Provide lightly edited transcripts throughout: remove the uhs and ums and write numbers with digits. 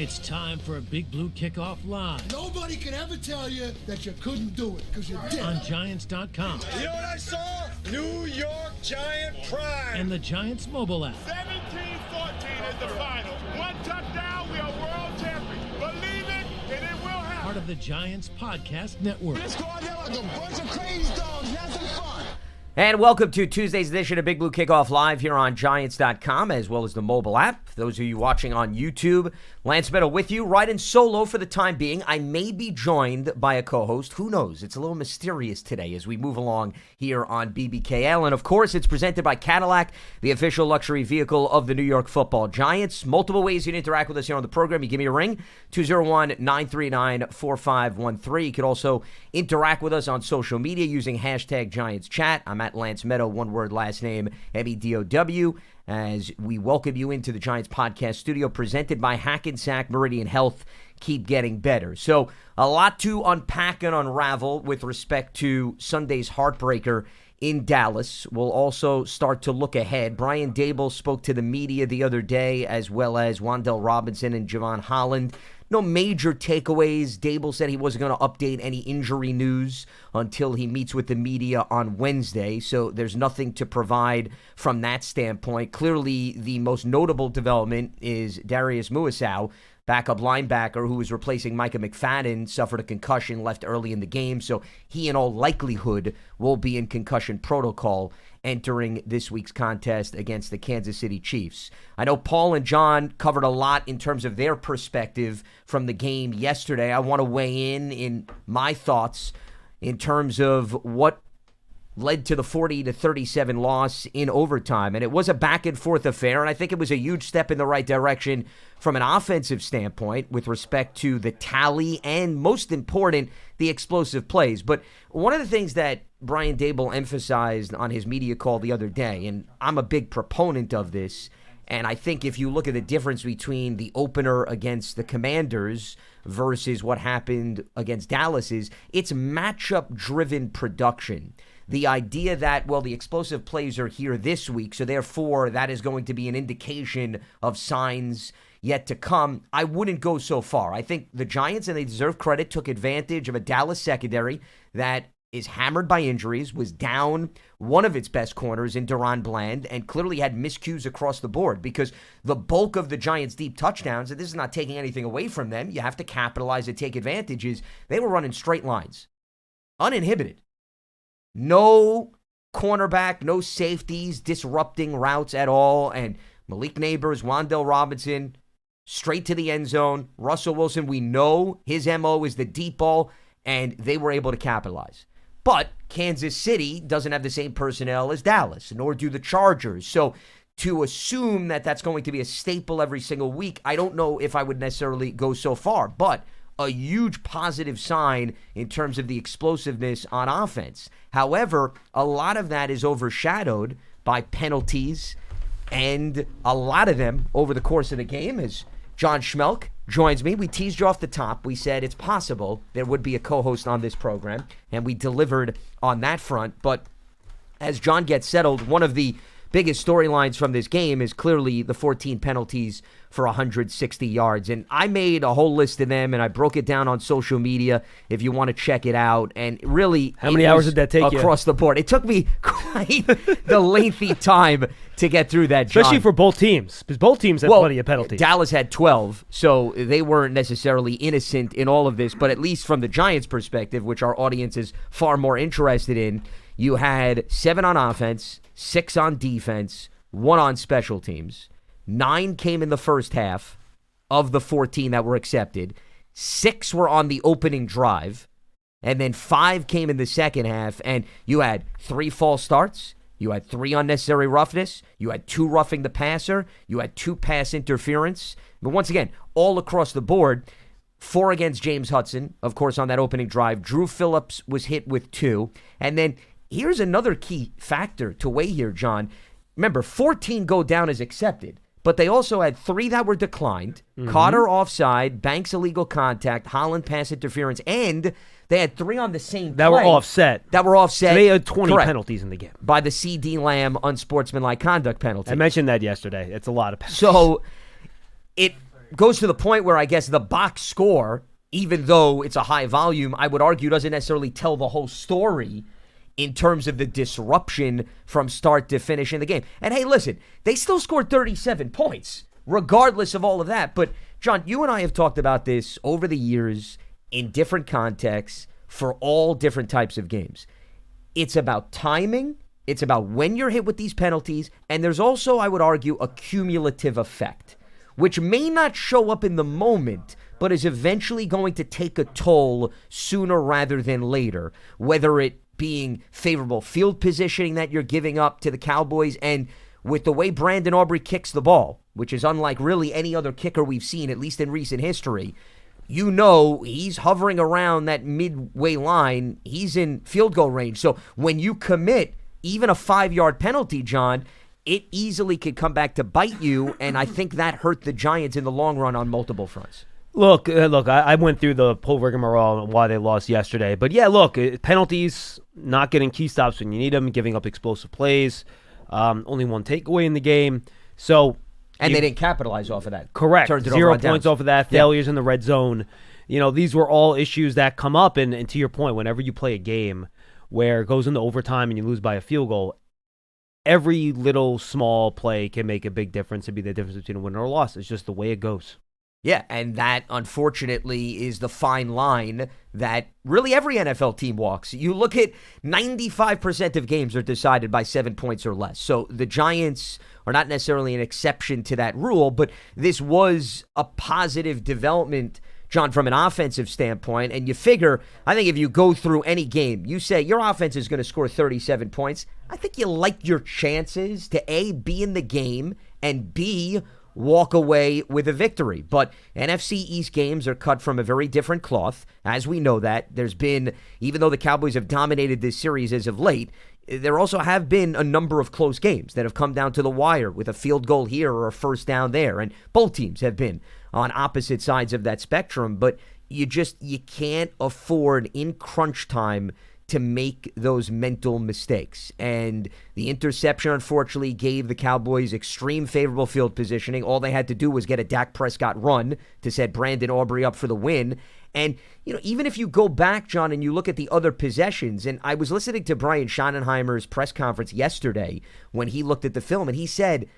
It's time for a Big Blue Kickoff Live. Nobody can ever tell you that you couldn't do it, because you did. On Giants.com. You know what I saw? New York Giant pride. And the Giants mobile app. 17-14 is the final. One touchdown, we are world champions. Believe it, and it will happen. Part of the Giants Podcast Network. Let's go out there like a bunch of crazy dogs. Have some fun. And welcome to Tuesday's edition of Big Blue Kickoff Live here on Giants.com, as well as the mobile app. For those of you watching on YouTube, Lance Medow with you, riding solo for the time being. I may be joined by a co-host. Who knows? It's a little mysterious today as we move along here on BBKL. And, of course, it's presented by Cadillac, the official luxury vehicle of the New York Football Giants. Multiple ways you can interact with us here on the program. You give me a ring, 201-939-4513. You could also interact with us on social media using hashtag GiantsChat. I'm at Lance Medow, one word, last name, M-E-D-O-W, as we welcome you into the Giants Podcast Studio presented by Hackensack Meridian Health. Keep getting better. So a lot to unpack and unravel with respect to Sunday's heartbreaker in Dallas. We'll also start to look ahead. Brian Daboll spoke to the media the other day, as well as Wan'Dale Robinson and Javon Holland. No major takeaways. Daboll said he wasn't going to update any injury news until he meets with the media on Wednesday, so there's nothing to provide from that standpoint. Clearly, the most notable development is Darius Muasau, backup linebacker who was replacing Micah McFadden, suffered a concussion, left early in the game, so he in all likelihood will be in concussion protocol entering this week's contest against the Kansas City Chiefs. I know Paul and John covered a lot in terms of their perspective from the game yesterday. I want to weigh in my thoughts in terms of what led to the 40-37 loss in overtime. And it was a back-and-forth affair, and I think it was a huge step in the right direction from an offensive standpoint with respect to the tally and, most important, the explosive plays. But one of the things that Brian Daboll emphasized on his media call the other day, and I'm a big proponent of this, and I think if you look at the difference between the opener against the Commanders versus what happened against Dallas is it's matchup-driven production. The idea that, well, the explosive plays are here this week, so therefore that is going to be an indication of signs yet to come, I wouldn't go so far. I think the Giants, and they deserve credit, took advantage of a Dallas secondary that is hammered by injuries, was down one of its best corners in Deron Bland, and clearly had miscues across the board because the bulk of the Giants' deep touchdowns, and this is not taking anything away from them, you have to capitalize and take advantages, they were running straight lines, uninhibited. No cornerback, no safeties, disrupting routes at all, and Malik Neighbors, Wan'Dale Robinson, straight to the end zone. Russell Wilson, we know his MO is the deep ball, and they were able to capitalize. But Kansas City doesn't have the same personnel as Dallas, nor do the Chargers. So to assume that that's going to be a staple every single week, I don't know if I would necessarily go so far. But a huge positive sign in terms of the explosiveness on offense. However, a lot of that is overshadowed by penalties, and a lot of them over the course of the game. As John Schmeelk joins me, we teased you off the top. We said it's possible there would be a co-host on this program, and we delivered on that front. But as John gets settled, one of the biggest storylines from this game is clearly the 14 penalties for 160 yards. And I made a whole list of them, and I broke it down on social media if you want to check it out. And really, how many hours did that take you? Across the board. It took me quite the lengthy time to get through that, John. Especially for both teams, because both teams had plenty of penalties. Dallas had 12, so they weren't necessarily innocent in all of this. But at least from the Giants' perspective, which our audience is far more interested in, you had 7 on offense, 6 on defense, 1 on special teams. 9 came in the first half of the 14 that were accepted. 6 were on the opening drive. And then 5 came in the second half. And you had 3 false starts. You had 3 unnecessary roughness. You had 2 roughing the passer. You had 2 pass interference. But once again, all across the board, 4 against James Hudson, of course, on that opening drive. Drew Phillips was hit with 2. And then here's another key factor to weigh here, John. Remember, 14 go down as accepted, but they also had 3 that were declined. Carter offside, Banks illegal contact, Holland pass interference, and they had 3 on the same that play. Were offset. That were offset. So they had 20 Correct. penalties in the game. By the C.D. Lamb unsportsmanlike conduct penalty. I mentioned that yesterday. It's a lot of penalties. So goes to the point where I guess the box score, even though it's a high volume, I would argue doesn't necessarily tell the whole story in terms of the disruption from start to finish in the game. And hey, listen, they still scored 37 points, regardless of all of that. But, John, you and I have talked about this over the years in different contexts for all different types of games. It's about timing. It's about when you're hit with these penalties. And there's also, I would argue, a cumulative effect, which may not show up in the moment, but is eventually going to take a toll sooner rather than later, whether it being favorable field positioning that you're giving up to the Cowboys, and with the way Brandon Aubrey kicks the ball, which is unlike really any other kicker we've seen, at least in recent history, you know he's hovering around that midway line. He's in field goal range. So when you commit even a 5-yard penalty, John, it easily could come back to bite you, and I think that hurt the Giants in the long run on multiple fronts. Look, I went through the whole rigmarole on why they lost yesterday. But, yeah, look, penalties, not getting key stops when you need them, giving up explosive plays, only one takeaway in the game. So, and they didn't capitalize off of that. Correct. 0 points off of that, failures in the red zone. You know, these were all issues that come up. And to your point, whenever you play a game where it goes into overtime and you lose by a field goal, every little small play can make a big difference and be the difference between a win or a loss. It's just the way it goes. Yeah, and that, unfortunately, is the fine line that really every NFL team walks. You look at 95% of games are decided by 7 points or less. So the Giants are not necessarily an exception to that rule, but this was a positive development, John, from an offensive standpoint. And you figure, I think if you go through any game, you say your offense is going to score 37 points. I think you like your chances to A, be in the game, and B, walk away with a victory. But NFC East games are cut from a very different cloth. As we know that, there's been, even though the Cowboys have dominated this series as of late, there also have been a number of close games that have come down to the wire with a field goal here or a first down there. And both teams have been on opposite sides of that spectrum. But you can't afford in crunch time to make those mental mistakes. And the interception, unfortunately, gave the Cowboys extreme favorable field positioning. All they had to do was get a Dak Prescott run to set Brandon Aubrey up for the win. And, you know, even if you go back, John, and you look at the other possessions, and I was listening to Brian Schottenheimer's press conference yesterday when he looked at the film, and he said,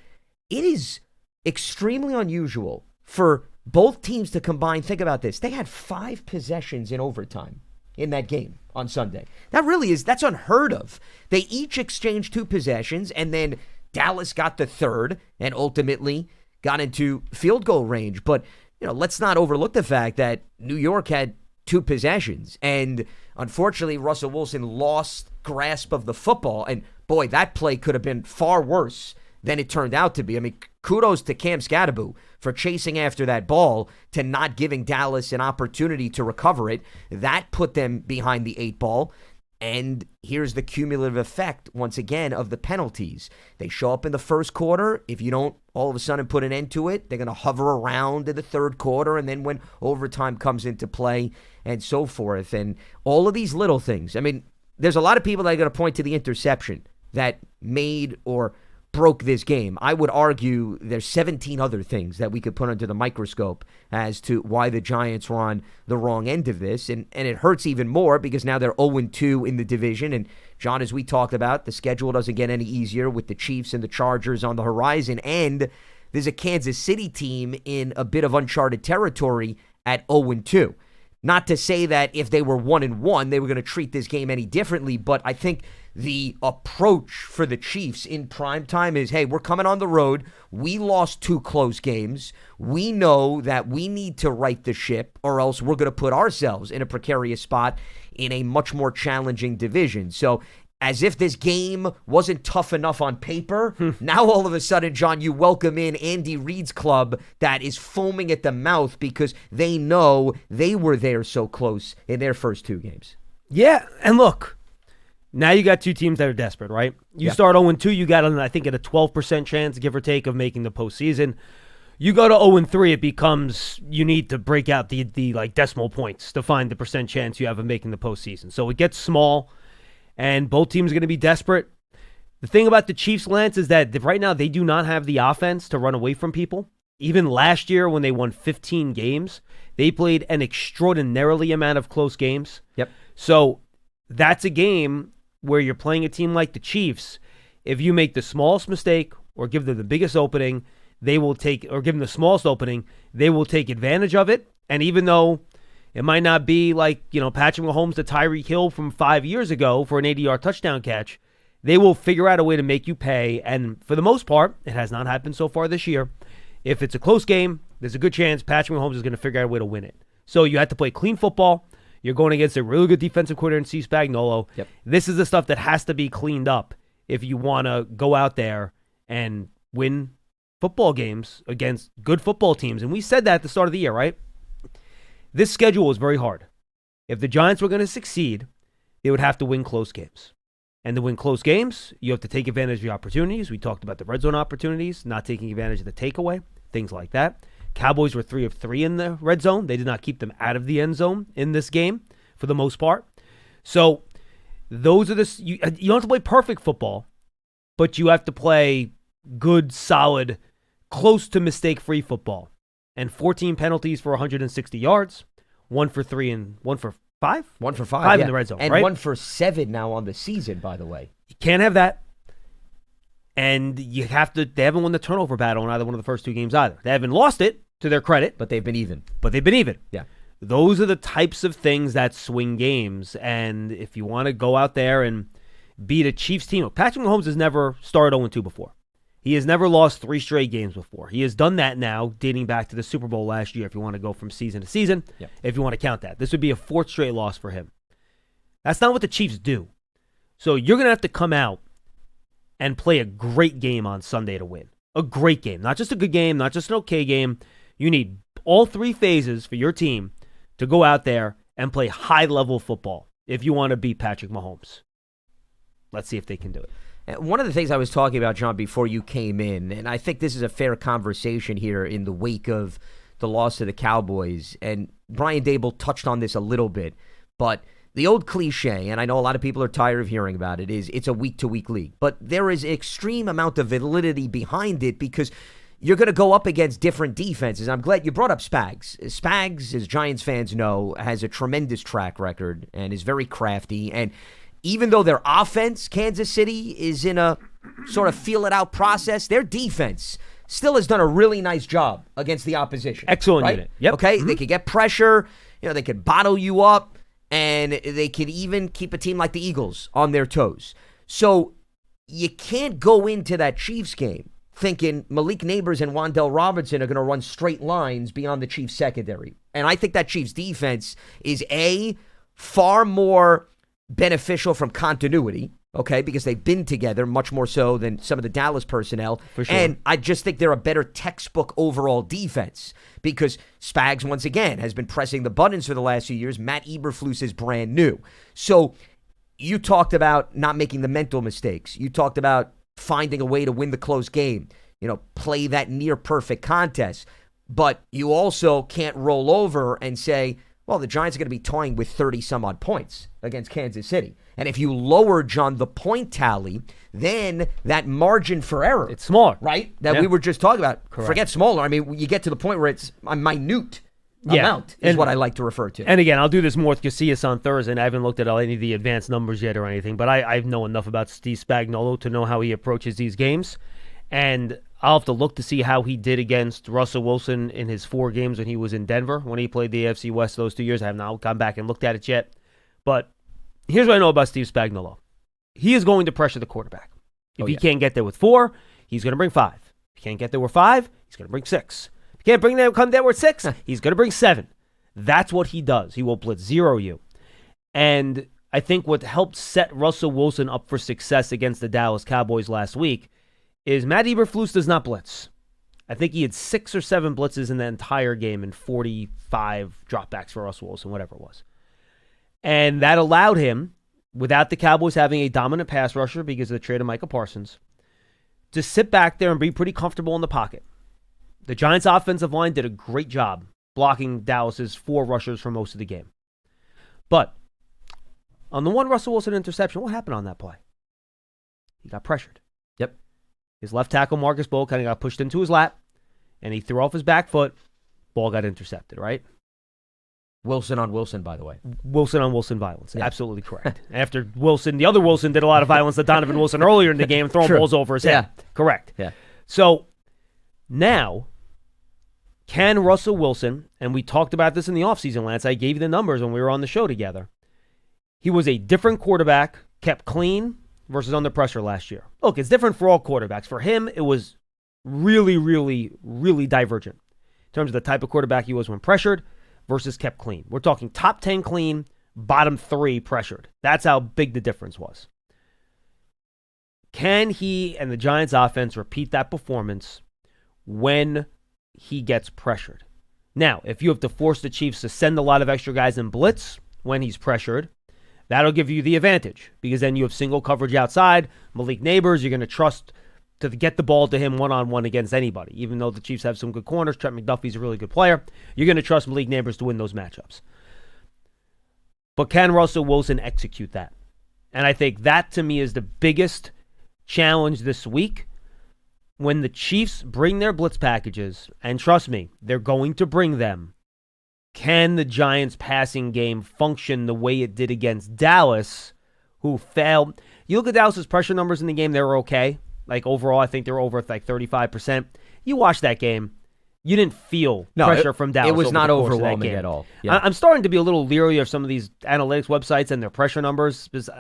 it is extremely unusual for both teams to combine. Think about this. They had 5 possessions in overtime in that game on Sunday. That's unheard of. They each exchanged 2 possessions, and then Dallas got the third and ultimately got into field goal range. But, you know, let's not overlook the fact that New York had 2 possessions, and unfortunately Russell Wilson lost grasp of the football, and boy, that play could have been far worse than it turned out to be. I mean, kudos to Cam Scatterbo for chasing after that ball, to not giving Dallas an opportunity to recover it. That put them behind the 8 ball. And here's the cumulative effect, once again, of the penalties. They show up in the first quarter. If you don't all of a sudden put an end to it, they're going to hover around in the third quarter, and then when overtime comes into play and so forth. And all of these little things. I mean, there's a lot of people that are going to point to the interception that made or broke this game. I would argue there's 17 other things that we could put under the microscope as to why the Giants were on the wrong end of this. And it hurts even more because now they're 0-2 in the division. And, John, as we talked about, the schedule doesn't get any easier with the Chiefs and the Chargers on the horizon. And there's a Kansas City team in a bit of uncharted territory at 0-2. Not to say that if they were 1-1, they were going to treat this game any differently, but I think the approach for the Chiefs in prime time is, hey, we're coming on the road. We lost 2 close games. We know that we need to right the ship, or else we're going to put ourselves in a precarious spot in a much more challenging division. So as if this game wasn't tough enough on paper, now all of a sudden, John, you welcome in Andy Reid's club that is foaming at the mouth because they know they were there so close in their first 2 games. Yeah, and look, now you got 2 teams that are desperate, right? You start 0-2, you got, I think, at a 12% chance, give or take, of making the postseason. You go to 0-3, it becomes you need to break out the decimal points to find the percent chance you have of making the postseason. So it gets small. And both teams are going to be desperate. The thing about the Chiefs, Lance, is that right now they do not have the offense to run away from people. even last year when they won 15 games, they played an extraordinarily amount of close games. Yep. So that's a game where you're playing a team like the Chiefs. If you make the smallest mistake or give them the biggest opening, they will take, or give them the smallest opening, they will take advantage of it. And even though it might not be like, Patrick Mahomes to Tyreek Hill from 5 years ago for an 80-yard touchdown catch, they will figure out a way to make you pay. And for the most part, it has not happened so far this year. If it's a close game, there's a good chance Patrick Mahomes is going to figure out a way to win it. So you have to play clean football. You're going against a really good defensive coordinator in Steve Spagnuolo. Yep. This is the stuff that has to be cleaned up if you want to go out there and win football games against good football teams. And we said that at the start of the year, right? This schedule is very hard. If the Giants were going to succeed, they would have to win close games. And to win close games, you have to take advantage of the opportunities. We talked about the red zone opportunities, not taking advantage of the takeaway, things like that. Cowboys were 3 of 3 in the red zone. They did not keep them out of the end zone in this game for the most part. So those are you don't have to play perfect football, but you have to play good, solid, close to mistake-free football. And 14 penalties for 160 yards, 1 for 3 and 1 for 5? 1 for 5. 5 yeah. in the red zone, and right? 1 for 7 now on the season, by the way. You can't have that. And you have to, they haven't won the turnover battle in either one of the first 2 games either. They haven't lost it, to their credit. But they've been even. Yeah. Yeah. Those are the types of things that swing games. And if you want to go out there and beat a Chiefs team, Patrick Mahomes has never started 0-2 before. He has never lost 3 straight games before. He has done that now, dating back to the Super Bowl last year, if you want to go from season to season, if you want to count that. This would be a 4th straight loss for him. That's not what the Chiefs do. So you're going to have to come out and play a great game on Sunday to win. A great game. Not just a good game, not just an okay game. You need all 3 phases for your team to go out there and play high-level football if you want to beat Patrick Mahomes. Let's see if they can do it. One of the things I was talking about, John, before you came in, and I think this is a fair conversation here in the wake of the loss to the Cowboys, and Brian Dable touched on this a little bit, but the old cliche, and I know a lot of people are tired of hearing about it, is it's a week-to-week league. But there is extreme amount of validity behind it because you're going to go up against different defenses. I'm glad you brought up Spags. Spags, as Giants fans know, has a tremendous track record and is very crafty. And even though their offense, Kansas City, is in a sort of feel-it-out process, their defense still has done a really nice job against the opposition. Excellent right? unit. Yep. Okay? They could get pressure. They could bottle you up. And they could even keep a team like the Eagles on their toes. So you can't go into that Chiefs game thinking Malik Neighbors and Wan'Dale Robinson are going to run straight lines beyond the Chiefs secondary. And I think that Chiefs defense is far more beneficial from continuity, okay, because they've been together much more so than some of the Dallas personnel. For sure. And I just think they're a better textbook overall defense because Spags, once again, has been pressing the buttons for the last few years. Matt Eberflus is brand new. So you talked about not making the mental mistakes. You talked about finding a way to win the close game, play that near-perfect contest. But you also can't roll over and say, well, the Giants are going to be toying with 30-some-odd points against Kansas City. And if you lower, John, the point tally, then that margin for error. It's smaller. Right? That we were just talking about. Correct. Forget smaller. I mean, you get to the point where it's a minute amount is what I like to refer to. And again, I'll do this more with Casillas on Thursday, and I haven't looked at any of the advanced numbers yet or anything, but I know enough about Steve Spagnuolo to know how he approaches these games. And I'll have to look to see how he did against Russell Wilson in his 4 games when he was in Denver, when he played the AFC West those 2 years. I have not gone back and looked at it yet. But here's what I know about Steve Spagnuolo. He is going to pressure the quarterback. If he can't get there with 4, he's going to bring 5. If he can't get there with 5, he's going to bring 6. If he can't come there with 6, he's going to bring 7. That's what he does. He will blitz 0 you. And I think what helped set Russell Wilson up for success against the Dallas Cowboys last week is Matt Eberflus does not blitz. I think he had 6 or 7 blitzes in the entire game and 45 dropbacks for Russell Wilson, whatever it was. And that allowed him, without the Cowboys having a dominant pass rusher because of the trade of Micah Parsons, to sit back there and be pretty comfortable in the pocket. The Giants' offensive line did a great job blocking Dallas's 4 rushers for most of the game. But on the one Russell Wilson interception, what happened on that play? He got pressured. Yep. His left tackle, Marcus Bull, kind of got pushed into his lap, and he threw off his back foot. Ball got intercepted, right? Wilson on Wilson, by the way. Wilson on Wilson violence. Yeah. Absolutely correct. After Wilson, the other Wilson did a lot of violence to Donovan Wilson earlier in the game, throwing balls over his head. Correct. Yeah. So now, can Russell Wilson, and we talked about this in the offseason, Lance, I gave you the numbers when we were on the show together. He was a different quarterback, kept clean versus under pressure last year. Look, it's different for all quarterbacks. For him, it was really, really, really divergent in terms of the type of quarterback he was when pressured versus kept clean. We're talking top 10 clean, bottom 3 pressured. That's how big the difference was. Can he and the Giants offense repeat that performance when he gets pressured? Now, if you have to force the Chiefs to send a lot of extra guys in blitz when he's pressured, that'll give you the advantage because then you have single coverage outside. Malik Neighbors, you're going to trust to get the ball to him one-on-one against anybody. Even though the Chiefs have some good corners, Trent McDuffie's a really good player, you're going to trust Malik Neighbors to win those matchups. But can Russell Wilson execute that? And I think that, to me, is the biggest challenge this week. When the Chiefs bring their blitz packages, and trust me, they're going to bring them, can the Giants' passing game function the way it did against Dallas, who failed? You look at Dallas' pressure numbers in the game, they were okay. Like, overall, I think they were over like 35%. You watch that game, you didn't feel pressure from Dallas. It was over not the course overwhelming of that game. at all. Yeah. I'm starting to be a little leery of some of these analytics websites and their pressure numbers because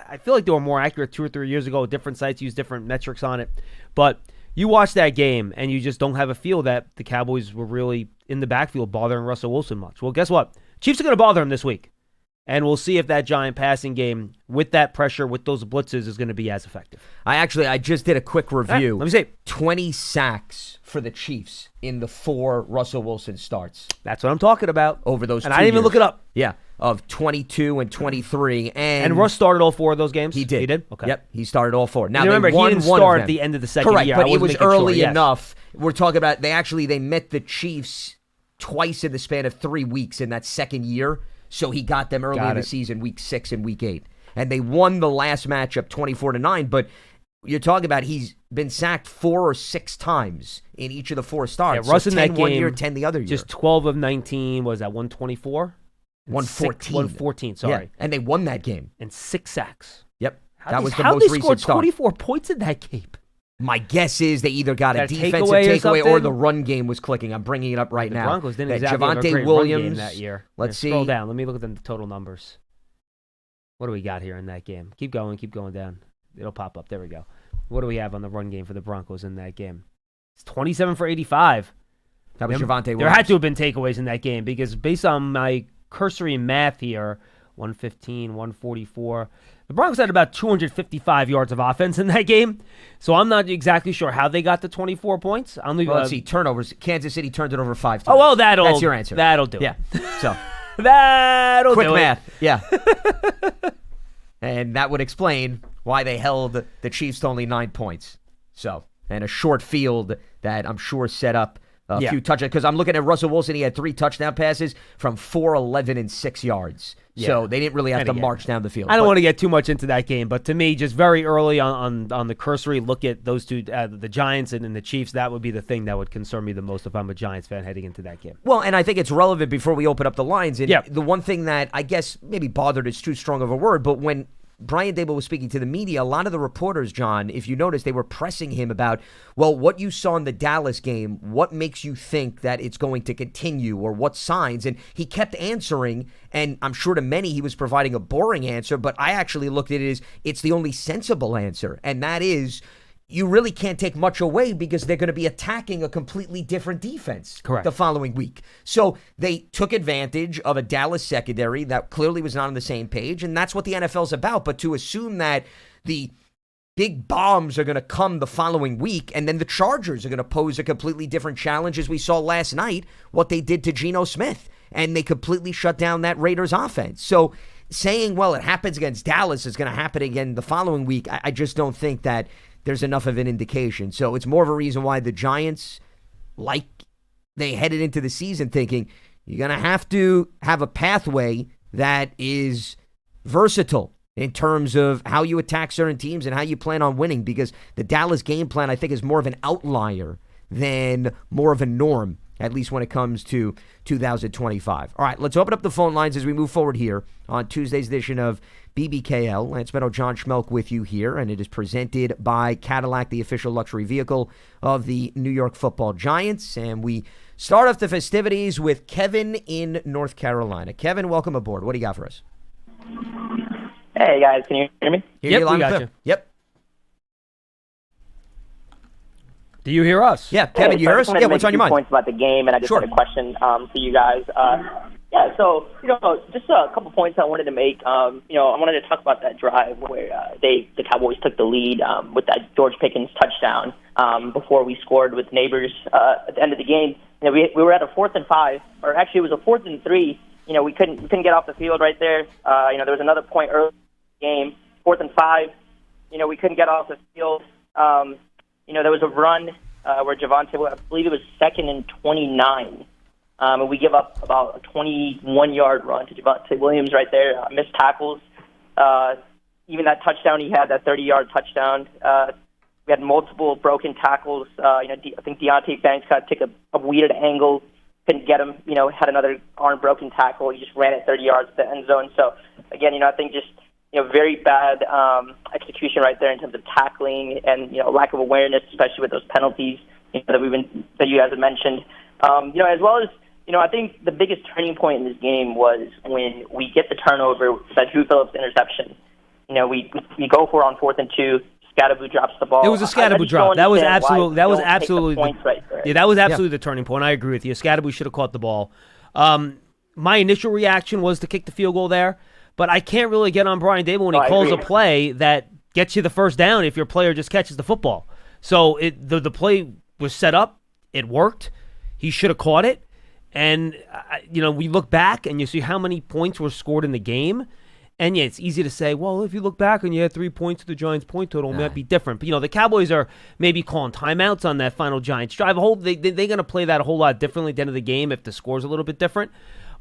I feel like they were more accurate 2 or 3 years ago. Different sites use different metrics on it. But you watch that game, and you just don't have a feel that the Cowboys were really in the backfield bothering Russell Wilson much. Well, guess what? Chiefs are going to bother him this week. And we'll see if that Giant passing game, with that pressure, with those blitzes, is going to be as effective. I just did a quick review. Let me see. 20 sacks for the Chiefs in the 4 Russell Wilson starts. That's what I'm talking about. Over those 2 And I didn't even years. look it up. Yeah, of 22 and 23. And Russ started all 4 of those games? He did. He did? Okay. Yep, he started all 4. Now, remember, they won he didn't one start of at them. the end of the second Correct, year. but I it wasn't was making sure, early yes. enough. We're talking about they met the Chiefs twice in the span of 3 weeks in that second year. So he got them early in the season, week 6 and week 8. And they won the last matchup 24-9. But you're talking about he's been sacked 4 or 6 times in each of the 4 starts. Yeah, Russ so in 10 that game, 1 year, 10 the other year. Just 12 of 19, was that 124? 114. 114, sorry. Yeah, and they won that game. And 6 sacks. Yep. How that they- was the how most they recent scored start. 24 points in that game? My guess is they either got a That defensive takeaway or takeaway or something? the run game was clicking. I'm bringing it up right now. The Broncos didn't That exactly have a Javonte great Williams run game that year. Let's see. Scroll down. Let me look at the total numbers. What do we got here in that game? Keep going down. It'll pop up. There we go. What do we have on the run game for the Broncos in that game? It's 27 for 85. That was Javonte Williams. There had to have been takeaways in that game because based on my cursory math here, 115, 144. The Broncos had about 255 yards of offense in that game, so I'm not exactly sure how they got to 24 points. Let's see. Turnovers. Kansas City turned it over 5 times. Oh, well, that's your answer. That'll do Yeah. it. So That'll quick do math. it. Yeah. And that would explain why they held the Chiefs to only 9 points. So, and a short field that I'm sure set up a few touchdowns. Because I'm looking at Russell Wilson. He had 3 touchdown passes from 4, 11, and 6 yards. So they didn't really have to march down the field. I don't want to get too much into that game, but to me, just very early on the cursory look at those two, the Giants and the Chiefs, that would be the thing that would concern me the most if I'm a Giants fan heading into that game. Well, and I think it's relevant before we open up the lines. And Yeah. the one thing that I guess maybe bothered is too strong of a word, but when Brian Dable was speaking to the media, a lot of the reporters, John, if you notice, they were pressing him about, well, what you saw in the Dallas game, what makes you think that it's going to continue or what signs? And he kept answering, and I'm sure to many he was providing a boring answer, but I actually looked at it as it's the only sensible answer, and that is you really can't take much away because they're going to be attacking a completely different defense the following week. So they took advantage of a Dallas secondary that clearly was not on the same page, and that's what the NFL's about. But to assume that the big bombs are going to come the following week, and then the Chargers are going to pose a completely different challenge, as we saw last night, what they did to Geno Smith, and they completely shut down that Raiders offense. So saying, well, it happens against Dallas, is going to happen again the following week, I just don't think that there's enough of an indication. So it's more of a reason why the Giants, like they headed into the season thinking, you're going to have a pathway that is versatile in terms of how you attack certain teams and how you plan on winning, because the Dallas game plan, I think, is more of an outlier than more of a norm, at least when it comes to 2025. All right, let's open up the phone lines as we move forward here on Tuesday's edition of BBKL. Lance Medow, John Schmeelk with you here, and it is presented by Cadillac, the official luxury vehicle of the New York Football Giants. And we start off the festivities with Kevin in North Carolina. Kevin, welcome aboard. What do you got for us? Hey, guys, can you hear me? Hear you loud we and got clear. you. Yep. Do you hear us? Yeah, Kevin, you hear us? I just wanted Yeah, to what's make on your a few mind? points about the game, and I just Sure. had a question for you guys. Just a couple points I wanted to make. I wanted to talk about that drive where the Cowboys took the lead with that George Pickens touchdown before we scored with Neighbors at the end of the game. We were at a 4th and 5, or actually it was a 4th and 3. We couldn't get off the field right there. There was another point early in the game, 4th and 5. We couldn't get off the field. There was a run where Javonte, I believe it was 2nd and 29. And we give up about a 21-yard run to Javonte Williams right there. Missed tackles. Even that touchdown he had, that 30-yard touchdown. We had multiple broken tackles. I think Deontay Banks got to take a weird angle. Couldn't get him. Had another arm broken tackle. He just ran it 30 yards to the end zone. So, again, I think just very bad execution right there in terms of tackling and lack of awareness, especially with those penalties that you guys have mentioned. As well as I think the biggest turning point in this game was when we get the turnover, that Drew Phillips interception. We go for it on 4th and 2. Scatterbu drops the ball. It was a Scatterbu drop. That was absolutely. That was absolutely. That was absolutely the turning point. I agree with you. Scatterbu should have caught the ball. My initial reaction was to kick the field goal there, but I can't really get on Brian Dable when he calls a play that gets you the first down if your player just catches the football. So the play was set up. It worked. He should have caught it. And, we look back and you see how many points were scored in the game. And, yeah, it's easy to say, well, if you look back and you had 3 points to the Giants' point total, it might be different. But, the Cowboys are maybe calling timeouts on that final Giants drive. They're going to play that a whole lot differently at the end of the game if the score's a little bit different.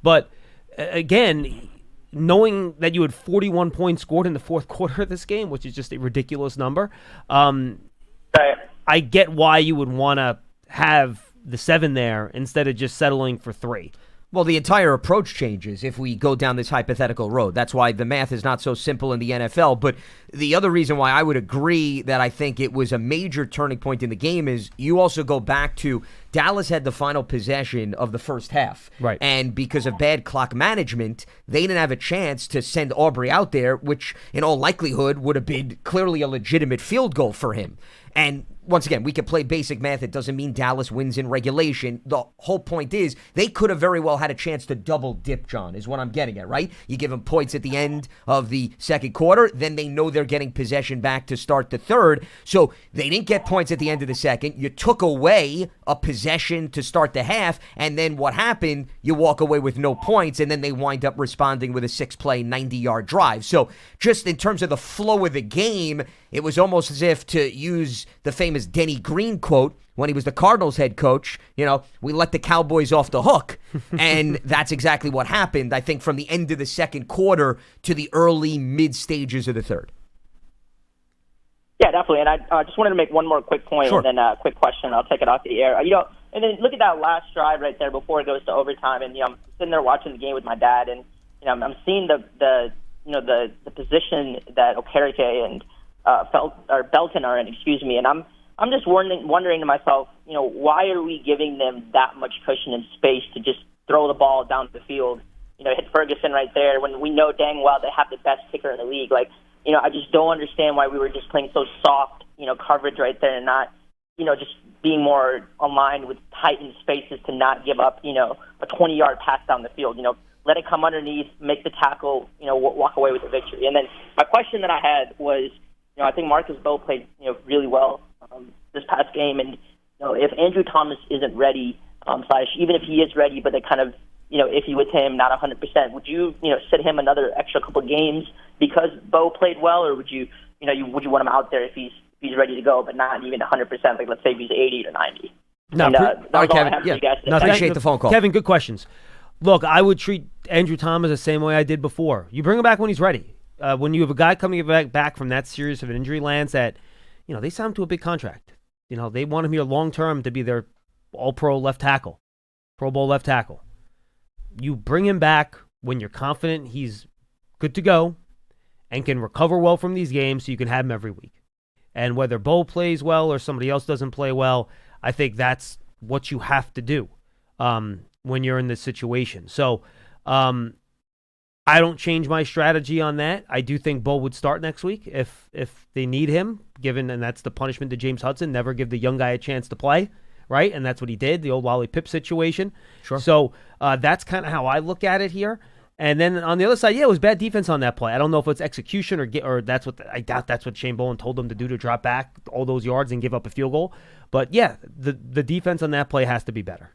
But, again, knowing that you had 41 points scored in the fourth quarter of this game, which is just a ridiculous number, I get why you would want to have the 7 there instead of just settling for 3. Well, the entire approach changes if we go down this hypothetical road. That's why the math is not so simple in the NFL. But the other reason why I would agree that I think it was a major turning point in the game is you also go back to Dallas had the final possession of the first half. Right. And because of bad clock management, they didn't have a chance to send Aubrey out there, which in all likelihood would have been clearly a legitimate field goal for him. And once again, we could play basic math. It doesn't mean Dallas wins in regulation. The whole point is they could have very well had a chance to double dip, John, is what I'm getting at, right? You give them points at the end of the second quarter, then they know they're getting possession back to start the third. So they didn't get points at the end of the second. You took away a possession to start the half, and then what happened? You walk away with no points, and then they wind up responding with a 6-play, 90-yard drive. So just in terms of the flow of the game, it was almost as if, to use the famous Denny Green quote when he was the Cardinals head coach, we let the Cowboys off the hook. And that's exactly what happened, I think, from the end of the second quarter to the early mid-stages of the third. Yeah, definitely. And I just wanted to make one more quick point Sure. and then a quick question. I'll take it off the air. And then look at that last drive right there before it goes to overtime. And, I'm sitting there watching the game with my dad, and, I'm seeing the position that Okereke and Belton are in, and I'm just wondering to myself, why are we giving them that much cushion and space to just throw the ball down the field? Hit Ferguson right there when we know dang well they have the best kicker in the league. I just don't understand why we were just playing so soft, coverage right there and not, just being more aligned with tightened spaces to not give up, a 20-yard pass down the field. Let it come underneath, make the tackle, walk away with the victory. And then my question that I had was, I think Marcus Bowe played, really well this past game. And, if Andrew Thomas isn't ready, even if he is ready, but they kind of, iffy with him, not 100%, would you, sit him another extra couple games because Bowe played well, or would you, would you want him out there if he's ready to go, but not even 100%? Like, let's say if he's 80 or 90. No, and, that was all I have for you guys today. Appreciate the phone call. Kevin, good questions. Look, I would treat Andrew Thomas the same way I did before. You bring him back when he's ready. When you have a guy coming back from that serious of an injury, Lance, that, they signed him to a big contract. They want him here long-term to be their all-pro left tackle, Pro Bowl left tackle. You bring him back when you're confident he's good to go and can recover well from these games so you can have him every week. And whether Bo plays well or somebody else doesn't play well, I think that's what you have to do when you're in this situation. So I don't change my strategy on that. I do think Bo would start next week if they need him, and that's the punishment to James Hudson, never give the young guy a chance to play, right? And that's what he did, the old Wally Pipp situation. Sure. So that's kind of how I look at it here. And then on the other side, it was bad defense on that play. I don't know if it's execution or that's what I doubt that's what Shane Bowen told them to do, to drop back all those yards and give up a field goal. But yeah, the defense on that play has to be better.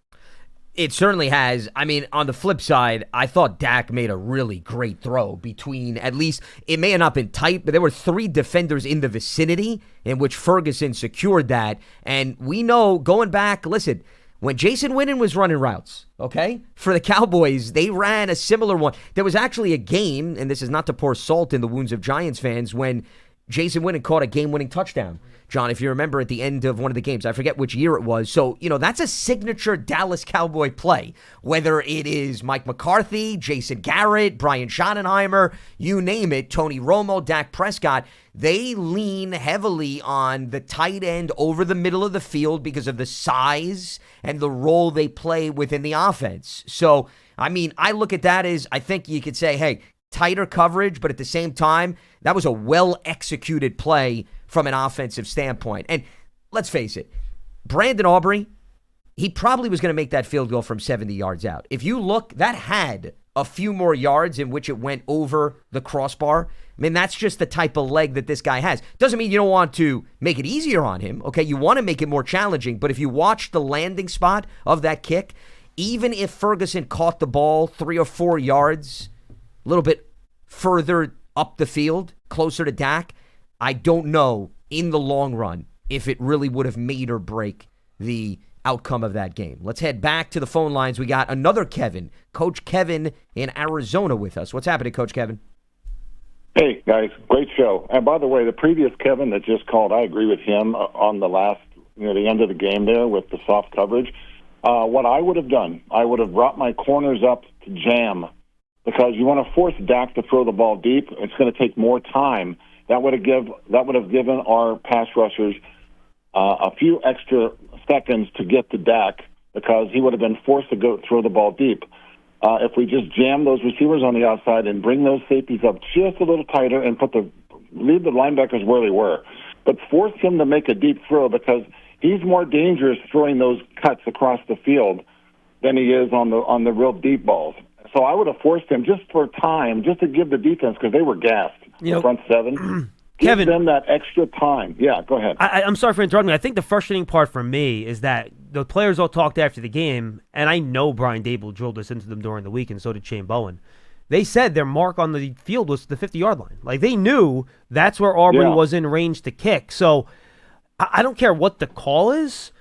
It certainly has. I mean, on the flip side, I thought Dak made a really great throw between, at least, it may have not been tight, but there were 3 defenders in the vicinity in which Ferguson secured that. And we know, going back, listen, when Jason Witten was running routes, okay, for the Cowboys, they ran a similar one. There was actually a game, and this is not to pour salt in the wounds of Giants fans, when Jason Witten caught a game-winning touchdown. John, if you remember at the end of one of the games, I forget which year it was. So, that's a signature Dallas Cowboy play. Whether it is Mike McCarthy, Jason Garrett, Brian Schottenheimer, you name it, Tony Romo, Dak Prescott, they lean heavily on the tight end over the middle of the field because of the size and the role they play within the offense. So, I mean, I look at that as, I think you could say, hey, tighter coverage, but at the same time, that was a well-executed play from an offensive standpoint. And let's face it, Brandon Aubrey, he probably was going to make that field goal from 70 yards out. If you look, that had a few more yards in which it went over the crossbar. I mean, that's just the type of leg that this guy has. Doesn't mean you don't want to make it easier on him, okay? You want to make it more challenging, but if you watch the landing spot of that kick, even if Ferguson caught the ball 3 or 4 yards, a little bit further up the field, closer to Dak, I don't know in the long run if it really would have made or break the outcome of that game. Let's head back to the phone lines. We got another Kevin, Coach Kevin in Arizona with us. What's happening, Coach Kevin? Hey, guys, great show. And by the way, the previous Kevin that just called, I agree with him on the last, the end of the game there with the soft coverage. What I would have done, I would have brought my corners up to jam, because you want to force Dak to throw the ball deep. It's going to take more time. That would have given our pass rushers a few extra seconds to get to Dak, because he would have been forced to go throw the ball deep. If we just jam those receivers on the outside and bring those safeties up just a little tighter and leave the linebackers where they were, but force him to make a deep throw, because he's more dangerous throwing those cuts across the field than he is on the real deep balls. So I would have forced him just for time, just to give the defense, because they were gassed. The front seven. Kevin, give them that extra time. Yeah, go ahead. I'm sorry for interrupting. I think the frustrating part for me is that the players all talked after the game, and I know Brian Dable drilled this into them during the week, and so did Shane Bowen. They said their mark on the field was the 50-yard line. Like, they knew that's where Aubrey was in range to kick. So I don't care what the call is.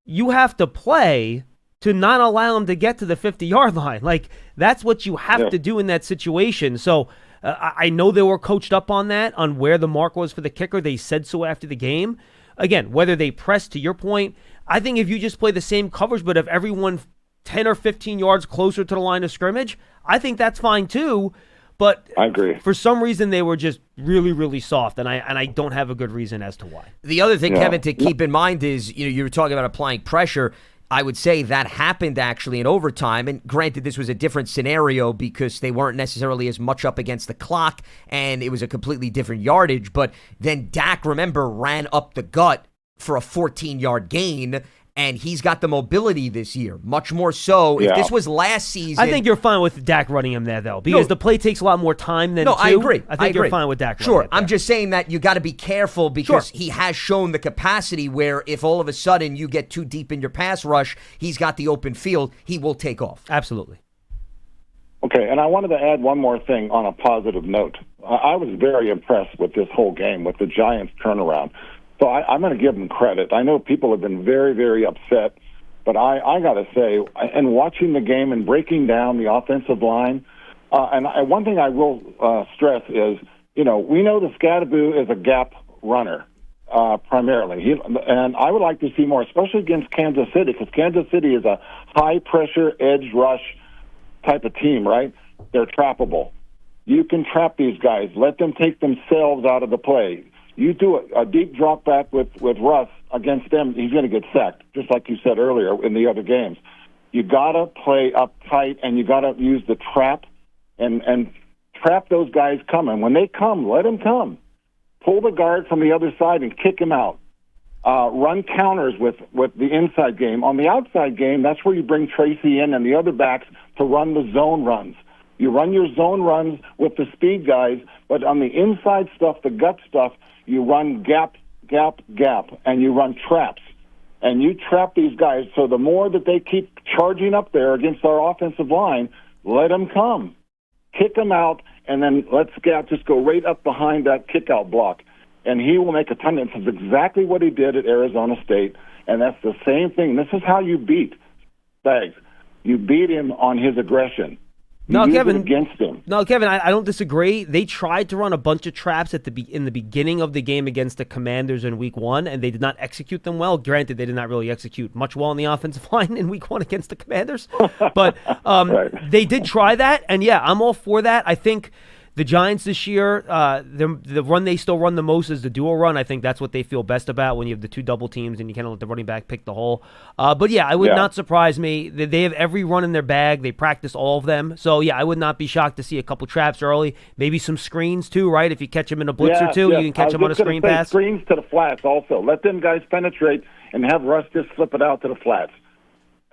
You have to play to not allow him to get to the 50-yard line. Like, that's what you have to do in that situation. So I know they were coached up on that, on where the mark was for the kicker. They said so after the game. Again, whether they press, to your point, I think if you just play the same coverage, but if everyone 10 or 15 yards closer to the line of scrimmage, I think that's fine too. But I agree. For some reason, they were just really, really soft, and I don't have a good reason as to why. The other thing, Kevin, to keep in mind is, you were talking about applying pressure. I would say that happened actually in overtime, and granted, this was a different scenario because they weren't necessarily as much up against the clock, and it was a completely different yardage. But then Dak, remember, ran up the gut for a 14-yard gain, and he's got the mobility this year, much more so. If this was last season, I think you're fine with Dak running him there, though, because the play takes a lot more time than I agree. I think you're fine with Dak. Sure, I'm just saying that you got to be careful because he has shown the capacity where if all of a sudden you get too deep in your pass rush, he's got the open field, he will take off. Absolutely. Okay, and I wanted to add one more thing on a positive note. I was very impressed with this whole game, with the Giants' turnaround. So I'm going to give them credit. I know people have been very, very upset, but I got to say, and watching the game and breaking down the offensive line, one thing I will stress is, we know the Scadaboo is a gap runner. primarily. And I would like to see more, especially against Kansas City, because Kansas City is a high-pressure, edge rush type of team, right? They're trappable. You can trap these guys. Let them take themselves out of the play. You do a deep drop back with Russ against them, he's going to get sacked, just like you said earlier in the other games. You got to play up tight, and you got to use the trap and trap those guys coming. When they come, let them come. Pull the guard from the other side and kick him out. Run counters with the inside game. On the outside game, that's where you bring Tracy in and the other backs to run the zone runs. You run your zone runs with the speed guys, but on the inside stuff, the gut stuff, you run gap, and you run traps. And you trap these guys, so the more that they keep charging up there against our offensive line, let them come. Kick them out, and then let Scout just go right up behind that kick-out block. And he will make a ton. This is exactly what he did at Arizona State, and that's the same thing. This is how you beat Spags. You beat him on his aggression. No, Kevin. Against him. No, Kevin, I don't disagree. They tried to run a bunch of traps in the beginning of the game against the Commanders in Week 1, and they did not execute them well. Granted, they did not really execute much well on the offensive line in Week 1 against the Commanders, but Right. They did try that, and yeah, I'm all for that. I think the Giants this year, the run they still run the most is the dual run. I think that's what they feel best about when you have the two double teams and you kind of let the running back pick the hole. But yeah, it would not surprise me. They have every run in their bag. They practice all of them. So yeah, I would not be shocked to see a couple traps early. Maybe some screens too, right? If you catch them in a blitz or two, you can catch them on a screen pass. Screens to the flats also. Let them guys penetrate and have Russ just flip it out to the flats.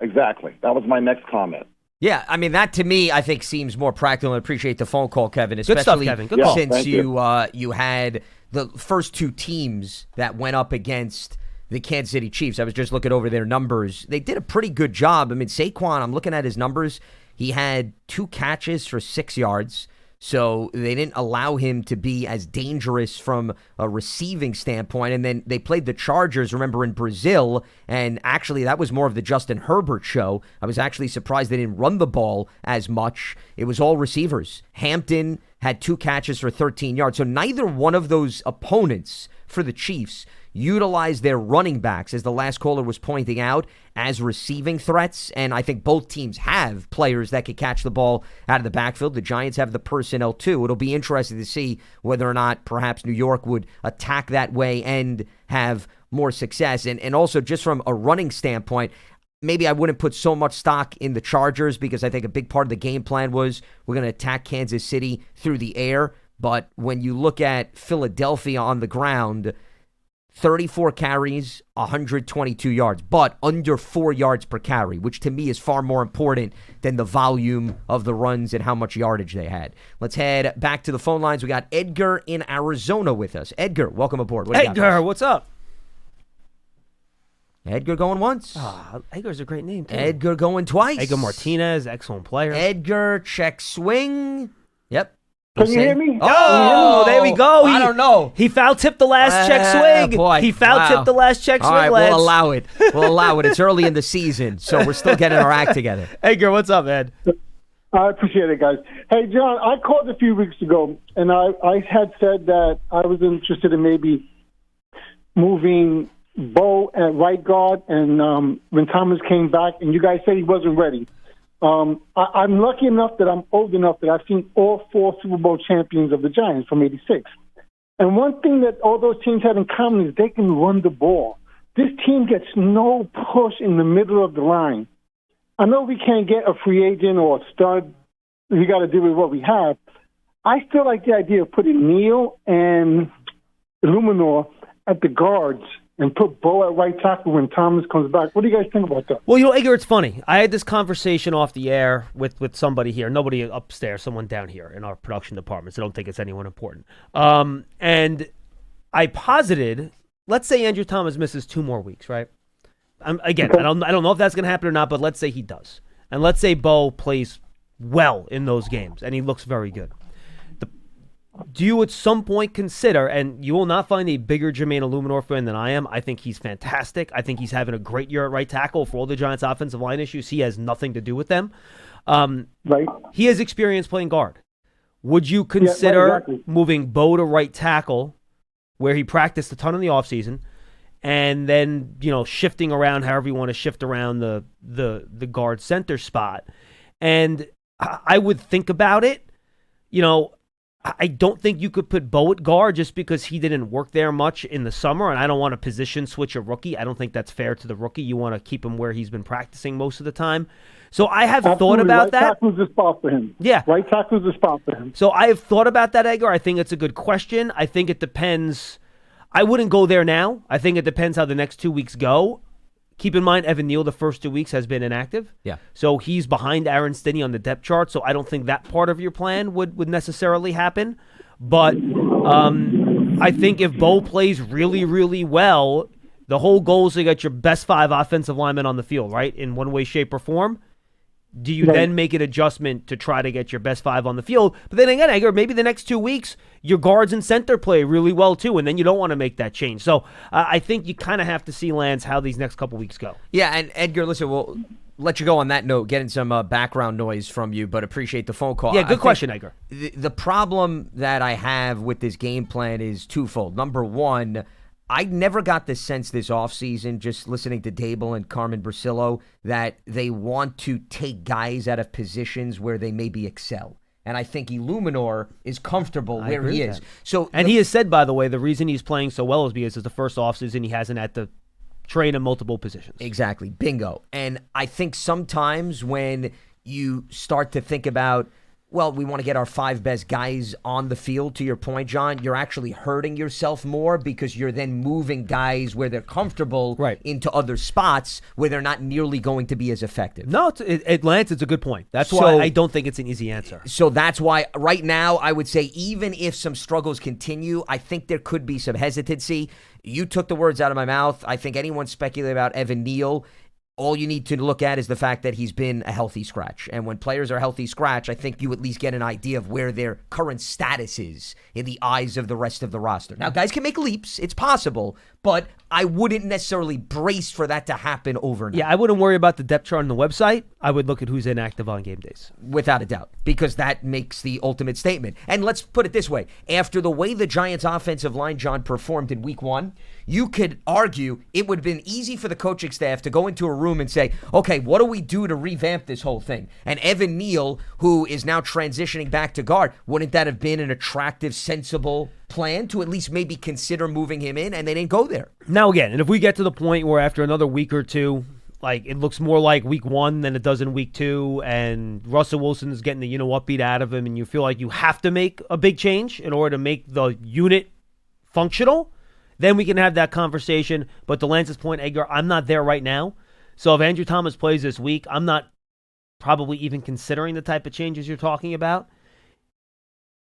Exactly. That was my next comment. Yeah, I mean, that to me, I think, seems more practical. I appreciate the phone call, Kevin, especially Good stuff, Kevin. Good call. since you had the first two teams that went up against the Kansas City Chiefs. I was just looking over their numbers. They did a pretty good job. I mean, Saquon, I'm looking at his numbers. He had 2 catches for 6 yards. So they didn't allow him to be as dangerous from a receiving standpoint. And then they played the Chargers, remember, in Brazil. And actually, that was more of the Justin Herbert show. I was actually surprised they didn't run the ball as much. It was all receivers. Hampton had 2 catches for 13 yards. So neither one of those opponents for the Chiefs utilized their running backs, as the last caller was pointing out, as receiving threats. And I think both teams have players that could catch the ball out of the backfield. The Giants have the personnel too. It'll be interesting to see whether or not perhaps New York would attack that way and have more success. And also just from a running standpoint, maybe I wouldn't put so much stock in the Chargers, because I think a big part of the game plan was we're going to attack Kansas City through the air. But when you look at Philadelphia on the ground, 34 carries, 122 yards, but under 4 yards per carry, which to me is far more important than the volume of the runs and how much yardage they had. Let's head back to the phone lines. We got Edgar in Arizona with us. Edgar, welcome aboard. What do you got for Edgar, us? what's up? Edgar going once. Edgar's a great name, too. Edgar going twice. Edgar Martinez, excellent player. Edgar, check swing. Yep. Can you hear me? Oh, there we go. I don't know. He foul-tipped the last check swing. Boy. He foul-tipped the last check swing, All right, lads. we'll allow it. We'll allow it. It's early in the season, so we're still getting our act together. Edgar, what's up, Ed? I appreciate it, guys. Hey, John, I called a few weeks ago, and I had said that I was interested in maybe moving Bo at right guard, and when Thomas came back, and you guys said he wasn't ready. I'm lucky enough that I'm old enough that I've seen all 4 Super Bowl champions of the Giants from '86. And one thing that all those teams had in common is they can run the ball. This team gets no push in the middle of the line. I know we can't get a free agent or a stud. We got to deal with what we have. I still like the idea of putting Neal and Illuminor at the guards and put Bo at right tackle when Thomas comes back. What do you guys think about that? Well, Edgar, it's funny. I had this conversation off the air with somebody here. Nobody upstairs, someone down here in our production department, so I don't think it's anyone important. And I posited, let's say Andrew Thomas misses 2 more weeks, right? Again, okay. I don't know if that's going to happen or not, but let's say he does. And let's say Bo plays well in those games, and he looks very good. Do you at some point consider, and you will not find a bigger Jermaine Illuminor fan than I am. I think he's fantastic. I think he's having a great year at right tackle. For all the Giants' offensive line issues, he has nothing to do with them. Right. He has experience playing guard. Would you consider moving Bo to right tackle where he practiced a ton in the offseason, and then, shifting around however you want to shift around the guard center spot. And I would think about it. I don't think you could put Bo at guard just because he didn't work there much in the summer, and I don't want to position switch a rookie. I don't think that's fair to the rookie. You want to keep him where he's been practicing most of the time. So I have thought about that. Right tackle's the spot for him. Yeah. Right tackle's the spot for him. So I have thought about that, Edgar. I think it's a good question. I think it depends. I wouldn't go there now. I think it depends how the next 2 weeks go. Keep in mind, Evan Neal the first 2 weeks has been inactive. Yeah. So he's behind Aaron Stinney on the depth chart, so I don't think that part of your plan would necessarily happen. But I think if Bo plays really, really well, the whole goal is to get your best 5 offensive linemen on the field, right, in one way, shape, or form. Do you then make an adjustment to try to get your best 5 on the field? But then again, Edgar, maybe the next 2 weeks, your guards and center play really well too, and then you don't want to make that change. So I think you kind of have to see, Lance, how these next couple weeks go. Yeah, and Edgar, listen, we'll let you go on that note, getting some background noise from you, but appreciate the phone call. Yeah, good question, Edgar. The problem that I have with this game plan is twofold. Number one, I never got the sense this offseason, just listening to Dable and Carmen Brasillo, that they want to take guys out of positions where they maybe excel. And I think Illuminor is comfortable where he is. He has said, by the way, the reason he's playing so well is because it's the first offseason he hasn't had to train in multiple positions. Exactly. Bingo. And I think sometimes when you start to think about, well, we want to get our 5 best guys on the field, to your point, John, you're actually hurting yourself more because you're then moving guys where they're comfortable into other spots where they're not nearly going to be as effective. No, Lance, it's a good point. That's why I don't think it's an easy answer. So that's why right now I would say even if some struggles continue, I think there could be some hesitancy. You took the words out of my mouth. I think anyone speculating about Evan Neal, all you need to look at is the fact that he's been a healthy scratch. And when players are healthy scratch, I think you at least get an idea of where their current status is in the eyes of the rest of the roster. Now, guys can make leaps. It's possible. But I wouldn't necessarily brace for that to happen overnight. Yeah, I wouldn't worry about the depth chart on the website. I would look at who's inactive on game days. Without a doubt, because that makes the ultimate statement. And let's put it this way. After the way the Giants' offensive line, John, performed in week 1, you could argue it would have been easy for the coaching staff to go into a room and say, okay, what do we do to revamp this whole thing? And Evan Neal, who is now transitioning back to guard, wouldn't that have been an attractive, sensible plan to at least maybe consider moving him in? And they didn't go there. Now, again, and if we get to the point where after another week or two, like it looks more like week 1 than it does in week 2, and Russell Wilson is getting the you-know-what beat out of him, and you feel like you have to make a big change in order to make the unit functional, then we can have that conversation. But to Lance's point, Edgar, I'm not there right now. So if Andrew Thomas plays this week, I'm not probably even considering the type of changes you're talking about.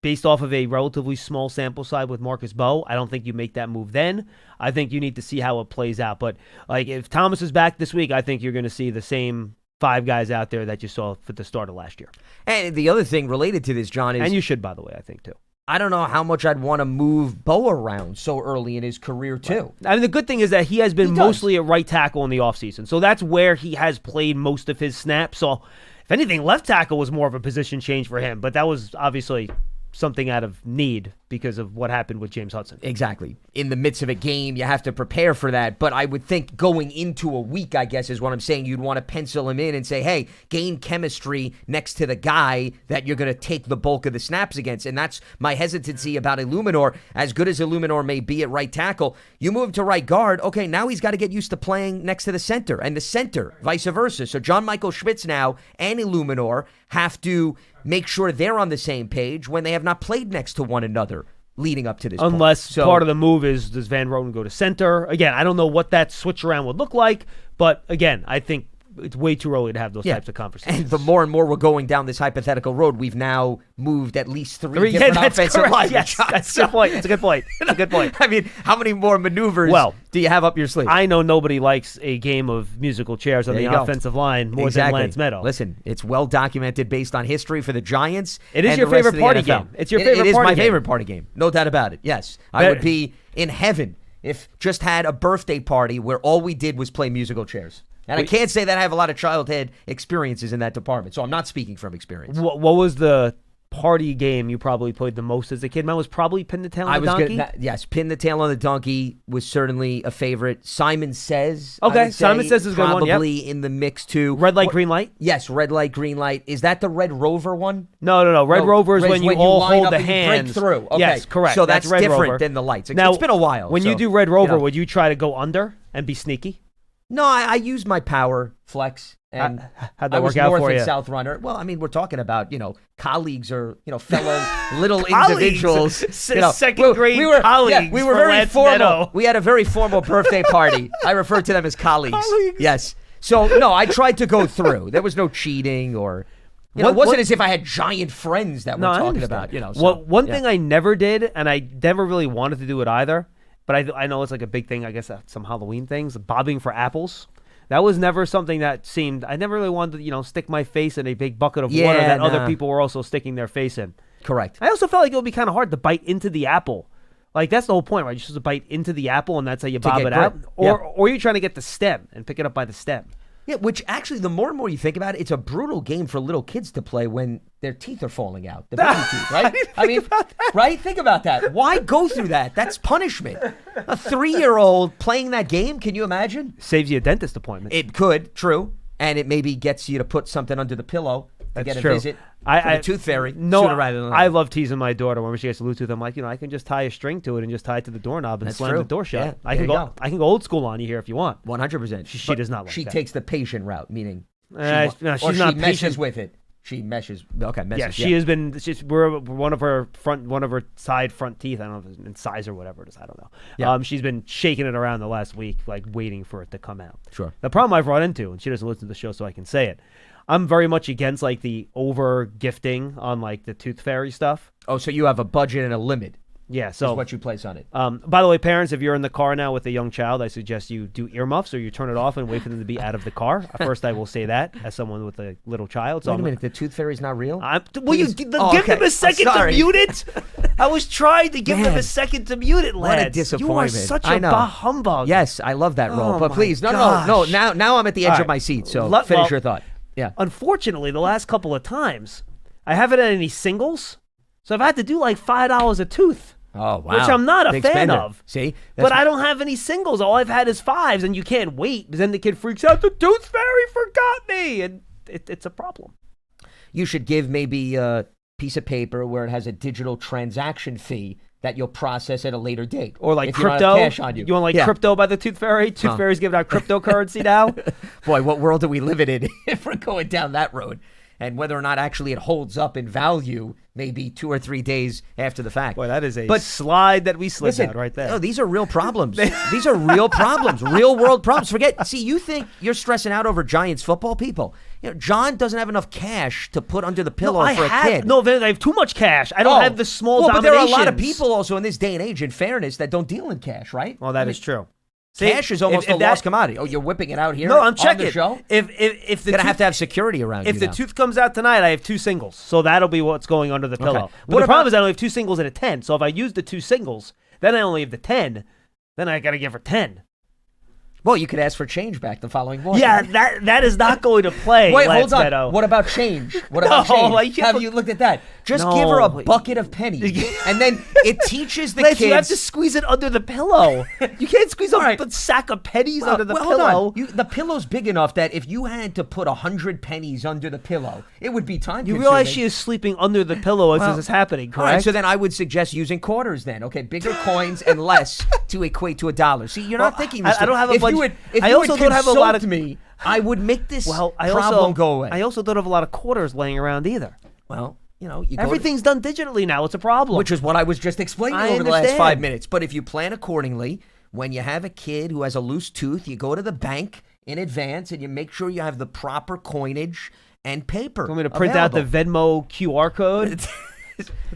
Based off of a relatively small sample size with Marcus Bowe, I don't think you make that move then. I think you need to see how it plays out. But like if Thomas is back this week, I think you're going to see the same 5 guys out there that you saw at the start of last year. And the other thing related to this, John, is... And you should, by the way, I think, too. I don't know how much I'd want to move Bowe around so early in his career, too. Right. I mean, the good thing is that he has been mostly a right tackle in the offseason. So that's where he has played most of his snaps. So if anything, left tackle was more of a position change for him. But that was obviously something out of need because of what happened with James Hudson. Exactly. In the midst of a game, you have to prepare for that. But I would think going into a week, I guess is what I'm saying, you'd want to pencil him in and say, hey, gain chemistry next to the guy that you're going to take the bulk of the snaps against. And that's my hesitancy about Illuminor. As good as Illuminor may be at right tackle, you move to right guard, okay, now he's got to get used to playing next to the center, and the center, vice versa. So John Michael Schmitz now and Illuminor have to make sure they're on the same page when they have not played next to one another leading up to this Unless point. Part of the move is, does Van Roten go to center? Again, I don't know what that switch around would look like, but again, I think it's way too early to have those types of conversations. And the more and more we're going down this hypothetical road, we've now moved at least 3 different offensive lines. Yes, that's a good point. It's a good point. It's a good point. I mean, how many more maneuvers do you have up your sleeve? I know nobody likes a game of musical chairs on the offensive line more than Lance Medow. Listen, it's well documented based on history for the Giants. It is your favorite party game. It's your favorite party game. It is my favorite party game. No doubt about it. Yes. I would be in heaven if just had a birthday party where all we did was play musical chairs. And I can't say that I have a lot of childhood experiences in that department, so I'm not speaking from experience. What was the party game you probably played the most as a kid? Mine was probably Pin the Tail on the Donkey. Yes, Pin the Tail on the Donkey was certainly a favorite. Simon Says. Okay, Simon Says is a good one. Probably in the mix too. Red Light, Green Light? Yes, Red Light, Green Light. Is that the Red Rover one? No. Red Rover is when you all line hold up the and you hands. break through. Okay. Yes, correct. So that's Red different Rover. than the lights. Now, it's been a while. When you do Red Rover, would you try to go under and be sneaky? No, I use my power flex. And how'd that I was work out North for and you? South runner. Well, I mean, we're talking about, colleagues or, fellow little individuals. Second grade colleagues. Yeah, we were very formal. We had a very formal birthday party. I referred to them as colleagues. Yes. So, no, I tried to go through. There was no cheating or, it wasn't as if I had giant friends that we're talking about, One thing I never did, and I never really wanted to do it either, but I know it's like a big thing, I guess, some Halloween things, bobbing for apples. That was never something that seemed. I never really wanted to, stick my face in a big bucket of water that other people were also sticking their face in. Correct. I also felt like it would be kind of hard to bite into the apple. Like, that's the whole point, right? You're supposed to bite into the apple, and that's how you bob it out. Or you're trying to get the stem and pick it up by the stem. Yeah, which actually, the more and more you think about it, it's a brutal game for little kids to play when their teeth are falling out. The baby teeth, right? About that. Right? Think about that. Why go through that? That's punishment. A 3-year-old playing that game, can you imagine? Saves you a dentist appointment. It could, true. And it maybe gets you to put something under the pillow to get a visit from the tooth fairy. No, rather than I love teasing my daughter when she gets a loose tooth. I'm like, I can just tie a string to it and just tie it to the doorknob and slam the door shut. Yeah, I can go old school on you here if you want. 100%. She does not like she that. takes the patient route, meaning she's not meshes patient with it. She meshes. Okay, meshes. Yeah, she has been. We're one of her side front teeth. I don't know if it's incisor or whatever it is. I don't know. Yeah. She's been shaking it around the last week, like waiting for it to come out. Sure. The problem I've run into, and she doesn't listen to the show, so I can say it. I'm very much against like the over gifting on like the tooth fairy stuff. Oh, so you have a budget and a limit. Yeah, so what you place on it. By the way, parents, if you're in the car now with a young child, I suggest you do earmuffs or you turn it off and wait for them to be out of the car. First, I will say that as someone with a little child. So Wait a minute, the tooth fairy's not real? Will you give them a second to mute it? I was trying to give them a second to mute it, lads. What a disappointment. You are such a bah humbug. Yes, I love that role. But please, no. Now I'm at the edge of my seat, so finish your thought. Yeah. Unfortunately, the last couple of times, I haven't had any singles, so I've had to do like $5 a tooth. Oh, wow. Which I'm not a Big fan spender. of. See? But I don't have any singles. All I've had is 5s, and you can't wait. Then the kid freaks out, the tooth fairy forgot me, and it's a problem. You should give maybe a piece of paper where it has a digital transaction fee that you'll process at a later date. Or like if crypto. You don't have cash on you. You want crypto by the Tooth Fairy? Tooth Fairy's giving out cryptocurrency now? Boy, what world are we living in if we're going down that road? And whether or not actually it holds up in value maybe 2 or 3 days after the fact. Boy, that is a slide that we slid out right there. No, these are real problems. These are real problems, real world problems. See, you think you're stressing out over Giants football people. John doesn't have enough cash to put under the pillow for a kid. No, I have too much cash. I don't have the small but there are a lot of dominations. people also in this day and age, in fairness, that don't deal in cash, right? Well, that is true. Cash is almost a lost commodity. Oh, you're whipping it out here? No, I'm checking. On the show? If the you're gonna have to have security around you. If the tooth comes out tonight, I have 2 singles, so that'll be what's going under the pillow. But the problem is I only have 2 singles and a 10. So if I use the 2 singles, then I only have the 10. Then I got to give her 10. Well, you could ask for change back the following morning. Yeah, that is not going to play. Wait, hold on. Meadow. What about change? What about change? Have you looked at that? Just give her a bucket of pennies, and then it teaches the kids. You have to squeeze it under the pillow. You can't squeeze a sack of pennies under the pillow. The pillow's big enough that if you had to put 100 pennies under the pillow, it would be time. You realize she is sleeping under the pillow as this is happening, correct? All right, so then I would suggest using quarters then. Okay, bigger coins and less to equate to $1. See, you're not thinking this. I don't have a bunch. If I you also don't have a lot of me, I would make this problem go away. I also don't have a lot of quarters laying around either. Well, everything's done digitally now. It's a problem. Which is what I was just explaining over the last 5 minutes. But if you plan accordingly, when you have a kid who has a loose tooth, you go to the bank in advance and you make sure you have the proper coinage and paper. You want me to print out the Venmo QR code?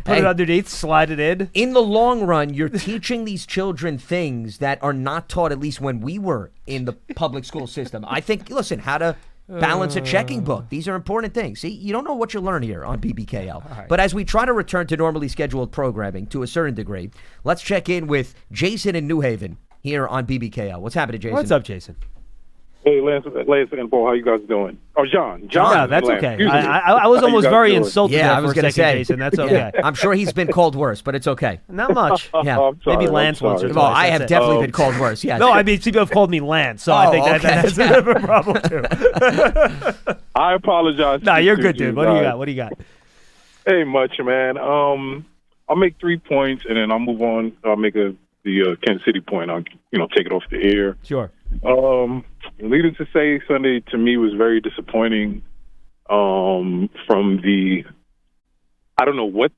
Put it underneath, slide it in. In the long run, you're teaching these children things that are not taught, at least when we were in the public school system. I think, listen, how to balance a checking book. These are important things. See, you don't know what you learn here on BBKL. Right. But as we try to return to normally scheduled programming to a certain degree, let's check in with Jason in New Haven here on BBKL. What's happening, Jason? What's up, Jason? Hey, Lance and Paul, how you guys doing? Oh, John. No, that's Lance. okay. Excuse me. I was How you almost guys very doing? insulted Yeah, there I for was a going to second, say. Jason. That's okay. I'm sure he's been called worse, but it's okay. Not much. Yeah. I'm sorry, Maybe I'm Lance once or sorry. twice. Well, I that's have it. definitely been called worse. Yes. No, I mean, people have called me Lance, so I think okay. that's a bit of a problem, too. I apologize. No, you're to good, you dude. What do you guys. got? What do you got? Hey, much, man. I'll make 3 points, and then I'll move on. I'll make the Kansas City point. I'll, take it off the air. Sure. Needless to say, Sunday to me was very disappointing. From the, I don't know what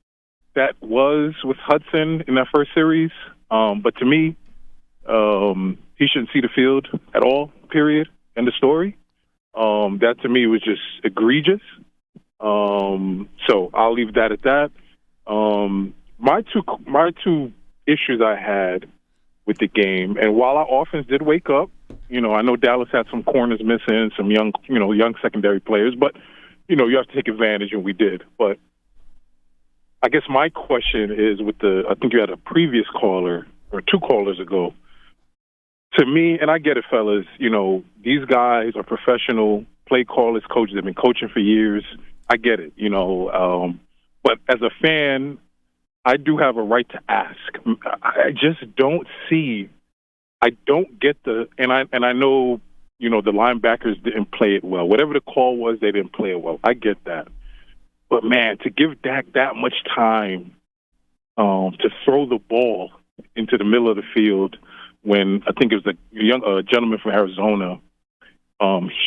that was with Hudson in that first series, but to me, he shouldn't see the field at all. Period. End of story. That to me was just egregious. So I'll leave that at that. My two issues I had with the game, and while our offense did wake up, I know Dallas had some corners missing, some young secondary players, but you have to take advantage, and we did. But I guess my question is I think you had a previous caller or 2 callers ago. To me, and I get it, fellas, these guys are professional play callers, coaches. They've been coaching for years. I get it, but as a fan, I do have a right to ask. I just don't see. I don't get and I know, the linebackers didn't play it well. Whatever the call was, they didn't play it well. I get that. But, man, to give Dak that much time to throw the ball into the middle of the field when I think it was a young gentleman from Arizona,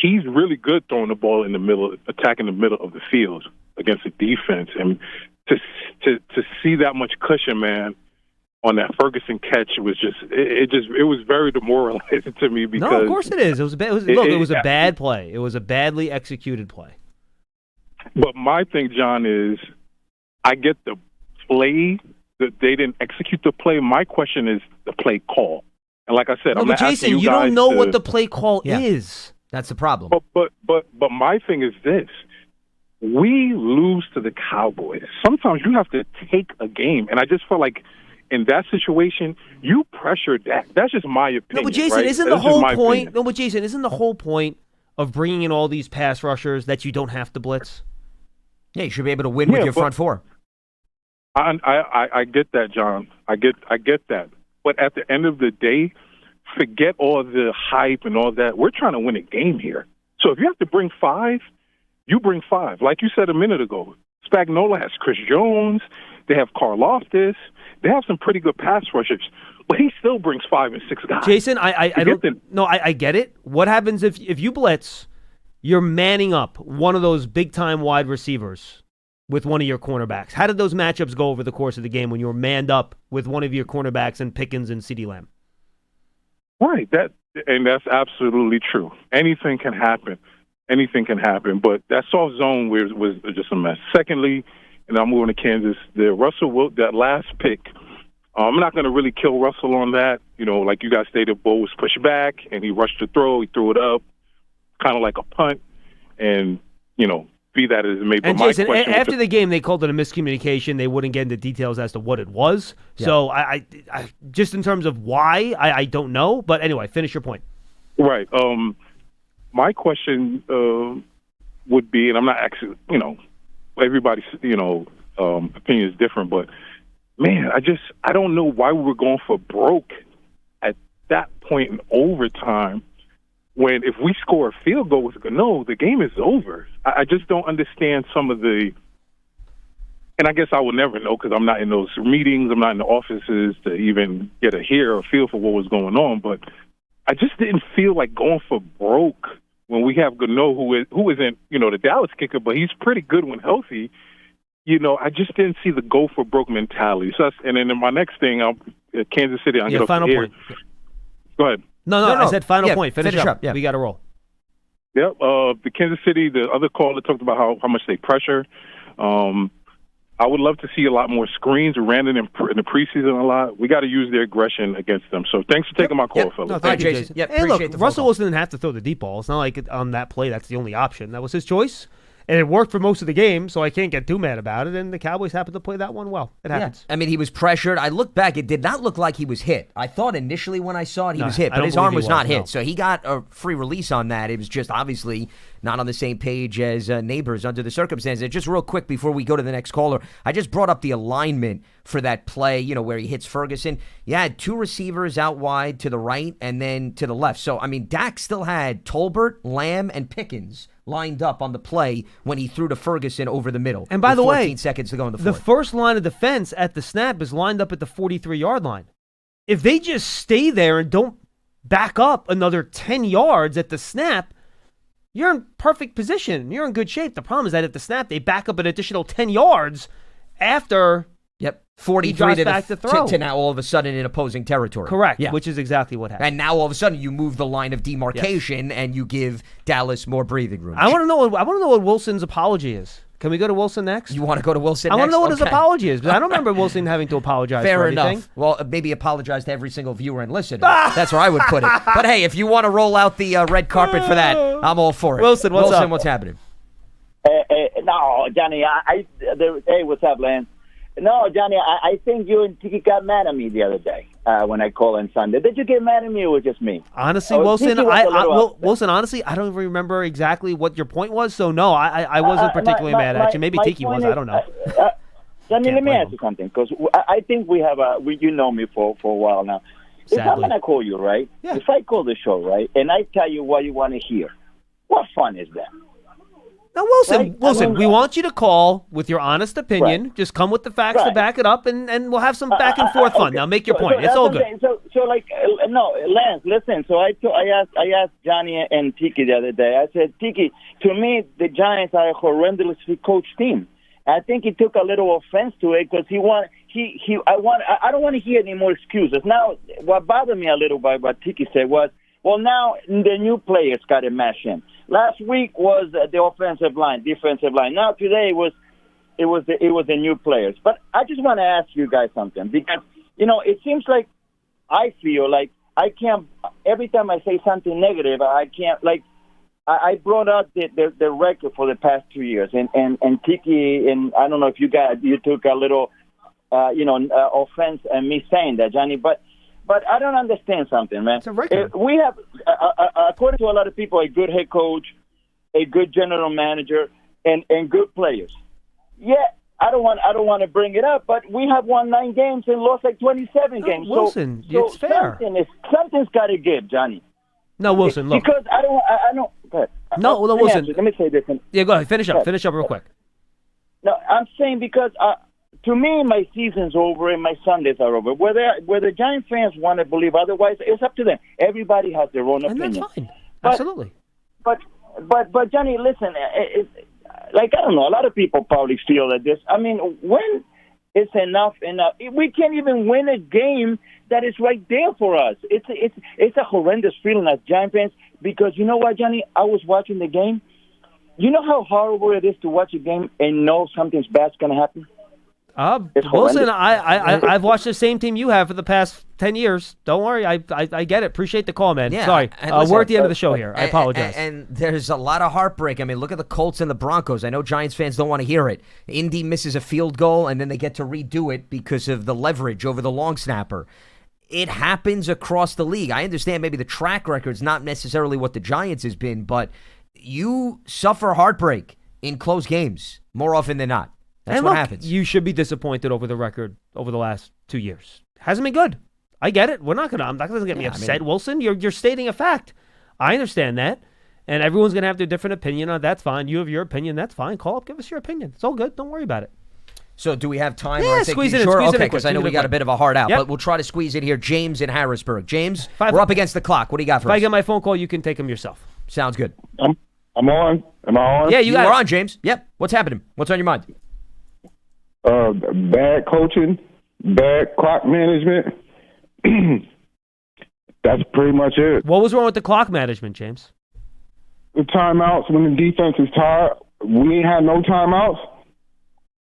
he's really good throwing the ball in the middle, attacking the middle of the field against the defense. And to see that much cushion, man, on that Ferguson catch, it was very demoralizing to me because No, of course it is. It was a bad play. It was a badly executed play. But my thing, John, is I get the play that they didn't execute the play. My question is the play call. And like I said, No, I'm but not Jason, asking you don't know what the play call is. That's the problem. But my thing is this. We lose to the Cowboys. Sometimes you have to take a game. And I just felt like in that situation, you pressured that. That's just my opinion. No, but Jason, right? isn't That's the whole just my point? opinion. No, but Jason, isn't the whole point of bringing in all these pass rushers that you don't have to blitz? Yeah, you should be able to win with your front four. I get that, John. I get that. But at the end of the day, forget all the hype and all that. We're trying to win a game here. So if you have to bring 5, you bring 5. Like you said a minute ago, Spagnuolo has Chris Jones. They have Karlaftis. They have some pretty good pass rushers. But he still brings 5 and 6 guys. Jason, I get it. What happens if you blitz, you're manning up one of those big-time wide receivers with one of your cornerbacks? How did those matchups go over the course of the game when you were manned up with one of your cornerbacks and Pickens and CeeDee Lamb? Right. And that's absolutely true. Anything can happen. Anything can happen. But that soft zone was just a mess. Secondly, and I'm moving to Kansas, that last pick, I'm not going to really kill Russell on that. Like you guys stated, Bo was pushed back, and he rushed the throw. He threw it up, kind of like a punt. And, be that as it may. And Jason, after the game, they called it a miscommunication. They wouldn't get into details as to what it was. Yeah. So I just in terms of why, I don't know. But anyway, finish your point. Right. My question would be, and I'm not actually, everybody's, opinion is different, but man, I don't know why we were going for broke at that point in overtime when if we score a field goal, the game is over. I just don't understand some of the, and I guess I will never know because I'm not in those meetings, I'm not in the offices to even get a hear or feel for what was going on, but I just didn't feel like going for broke when we have Gano, who isn't, the Dallas kicker, but he's pretty good when healthy. I just didn't see the go for broke mentality. So and then in my next thing, Kansas City. I'll get final point. Go ahead. No. I said final point. Finish up. Yeah. We got to roll. Yep. The Kansas City, the other caller talked about how much they pressure. I would love to see a lot more screens ran in the preseason a lot. We got to use their aggression against them. So thanks for taking my call, fellas. No, thank you, Jason. Yep, hey, look, the Russell Wilson didn't have to throw the deep ball. It's not like on that play that's the only option. That was his choice. And it worked for most of the game, so I can't get too mad about it. And the Cowboys happened to play that one well. It happens. I mean, he was pressured. I looked back. It did not look like he was hit. I thought initially when I saw it, he was hit, but his arm was not hit. So he got a free release on that. It was just obviously not on the same page as Neighbors under the circumstances. And just real quick before we go to the next caller, I just brought up the alignment for that play, where he hits Ferguson. You had two receivers out wide to the right and then to the left. So, I mean, Dak still had Tolbert, Lamb, and Pickens lined up on the play when he threw to Ferguson over the middle. And by the way, 14 seconds to go in the fourth. The first line of defense at the snap is lined up at the 43-yard line. If they just stay there and don't back up another 10 yards at the snap, you're in perfect position. You're in good shape. The problem is that at the snap, they back up an additional 10 yards after 43 to throw. To now all of a sudden in opposing territory. Correct, which is exactly what happened. And now all of a sudden you move the line of demarcation and you give Dallas more breathing room. I want to know what Wilson's apology is. Can we go to Wilson next? You want to go to Wilson next? I want to know what his apology is, because I don't remember Wilson having to apologize Fair for anything. enough. Well, maybe apologize to every single viewer and listener. That's where I would put it. But hey, if you want to roll out the red carpet for that, I'm all for it. Wilson, what's up? What's happening? No, Johnny, hey, what's up, Lance? No, Johnny, I think you and Tiki got mad at me the other day when I called on Sunday. Did you get mad at me or just me? Honestly, Wilson, honestly, I don't even remember exactly what your point was. So, no, I wasn't particularly mad at you. Maybe Tiki was. I don't know. Johnny, let me ask you something, because I think we have you know me for a while now. Sadly. If I'm going to call you, right? Yeah. If I call the show, right, and I tell you what you want to hear, what fun is that? Now, Wilson, we want you to call with your honest opinion. Right. Just come with the facts to back it up, and we'll have some back and forth fun. Okay. Now, make your point. It's all good. No, Lance, listen. So I asked Johnny and Tiki the other day. I said, Tiki, to me, the Giants are a horrendously coached team. I think he took a little offense to it because I don't want to hear any more excuses. Now, what bothered me a little by what Tiki said was, well, now the new players got to mash in. Last week was the offensive line, defensive line. Now today it was the new players. But I just want to ask you guys something, because it seems like I feel like I can't. Every time I say something negative, I can't. Like I brought up the record for the past 2 years, and Tiki, and I don't know if you took a little offense at me saying that, Johnny, But I don't understand something, man. It's a record. We have, according to a lot of people, a good head coach, a good general manager, and good players. Yeah, I don't want to bring it up, but we have won 9 games and lost like 27 games. Wilson, it's fair. Something's got to give, Johnny. No, Wilson, look. Because I don't. Go ahead. No, Wilson. Let me say this. Yeah, go ahead. Finish up. Finish up real quick. No, I'm saying because. To me, my season's over and my Sundays are over. Whether Giant fans want to believe otherwise, it's up to them. Everybody has their own opinion. And that's fine. Absolutely. But Johnny, listen, I don't know. A lot of people probably feel that this. I mean, when it's enough, we can't even win a game that is right there for us. It's a horrendous feeling as Giant fans, because you know what, Johnny? I was watching the game. You know how horrible it is to watch a game and know something's bad's going to happen? Wilson, I've watched the same team you have for the past 10 years. Don't worry. I get it. Appreciate the call, man. Yeah, Sorry. We're at the end of the show here. I apologize. And there's a lot of heartbreak. I mean, look at the Colts and the Broncos. I know Giants fans don't want to hear it. Indy misses a field goal, and then they get to redo it because of the leverage over the long snapper. It happens across the league. I understand maybe the track record's not necessarily what the Giants has been, but you suffer heartbreak in close games more often than not. That's what happens. You should be disappointed over the record over the last 2 years. Hasn't been good. I get it. I'm not gonna get me upset, Wilson. You're stating a fact. I understand that. And everyone's gonna have their different opinion on it. That's fine. You have your opinion, that's fine. Call up, give us your opinion. It's all good. Don't worry about it. So do we have time? Yeah, squeeze it in. Okay, because I know we got a bit of a hard out, yep. but we'll try to squeeze it here. James in Harrisburg. James, we're up against the clock. What do you got for us? If I get my phone call, you can take them yourself. Sounds good. I'm on. Am I on? Yeah, you are on, James. Yep. What's happening? What's on your mind? Bad coaching, bad clock management. That's pretty much it. What was wrong with the clock management, James? The timeouts when the defense is tired. We ain't had no timeouts.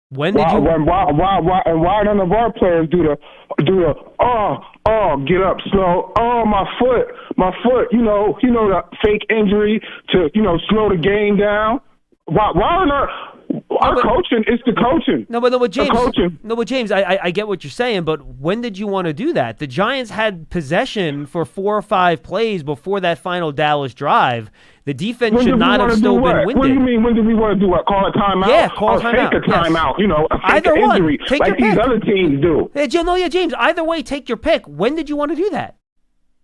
When did you? Why none of our players do the get up slow. Oh, my foot. You know the fake injury to slow the game down. Why are our coaching is the coaching. No, but James, I get what you're saying, but when did you want to do that? The Giants had possession for 4 or 5 plays before that final Dallas drive. The defense should not have still been winded. What do you mean, when did we want to do what? Call a timeout? Yeah, call a timeout. Fake a timeout, fake Either an injury, one. Take like your these pick. other teams do. James, either way, take your pick. When did you want to do that?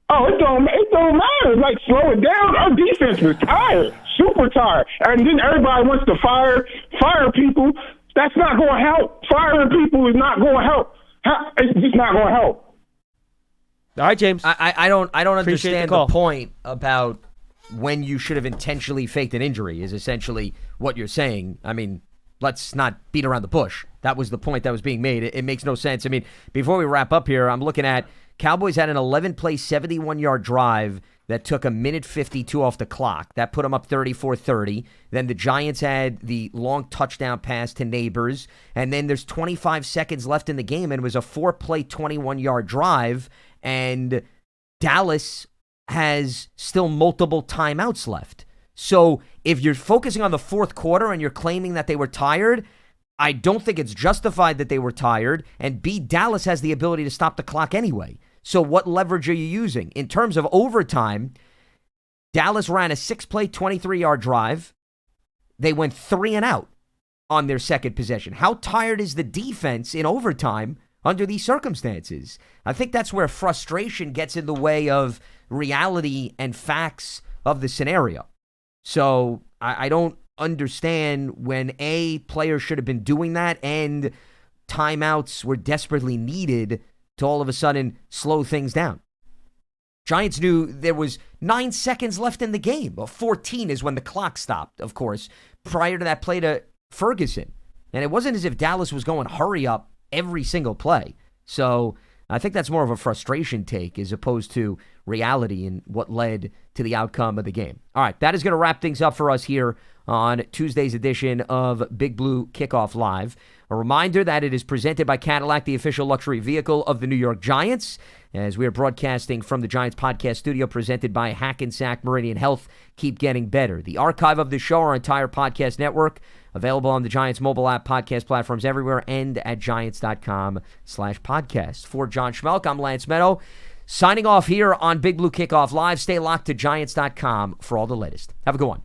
Oh, it don't matter. Like, slow it down. Our defense is tired, super tired. And then everybody wants to fire people. That's not going to help. Firing people is not going to help. It's just not going to help. All right, James. I don't Appreciate understand the the point about when you should have intentionally faked an injury is essentially what you're saying. I mean, let's not beat around the bush. That was the point that was being made. It makes no sense. I mean, before we wrap up here, I'm looking at Cowboys had an 11-play, 71-yard drive that took 1:52 off the clock. That put them up 34-30. Then the Giants had the long touchdown pass to Neighbors. And then there's 25 seconds left in the game, and it was a 4-play, 21-yard drive. And Dallas has still multiple timeouts left. So if you're focusing on the fourth quarter and you're claiming that they were tired, I don't think it's justified that they were tired. And B, Dallas has the ability to stop the clock anyway. So what leverage are you using? In terms of overtime, Dallas ran a 6-play, 23-yard drive. They went 3 and out on their second possession. How tired is the defense in overtime under these circumstances? I think that's where frustration gets in the way of reality and facts of the scenario. So I don't understand when players should have been doing that and timeouts were desperately needed to all of a sudden slow things down. Giants knew there was 9 seconds left in the game. Well, 14 is when the clock stopped, of course, prior to that play to Ferguson. And it wasn't as if Dallas was going hurry up every single play. So I think that's more of a frustration take as opposed to reality and what led to the outcome of the game. All right, that is going to wrap things up for us here on Tuesday's edition of Big Blue Kickoff Live. A reminder that it is presented by Cadillac, the official luxury vehicle of the New York Giants, as we are broadcasting from the Giants podcast studio presented by Hackensack Meridian Health. Keep getting better. The archive of the show, our entire podcast network, available on the Giants mobile app, podcast platforms everywhere, and at giants.com/podcast. For John Schmeelk, I'm Lance Medow, signing off here on Big Blue Kickoff Live. Stay locked to giants.com for all the latest. Have a good one.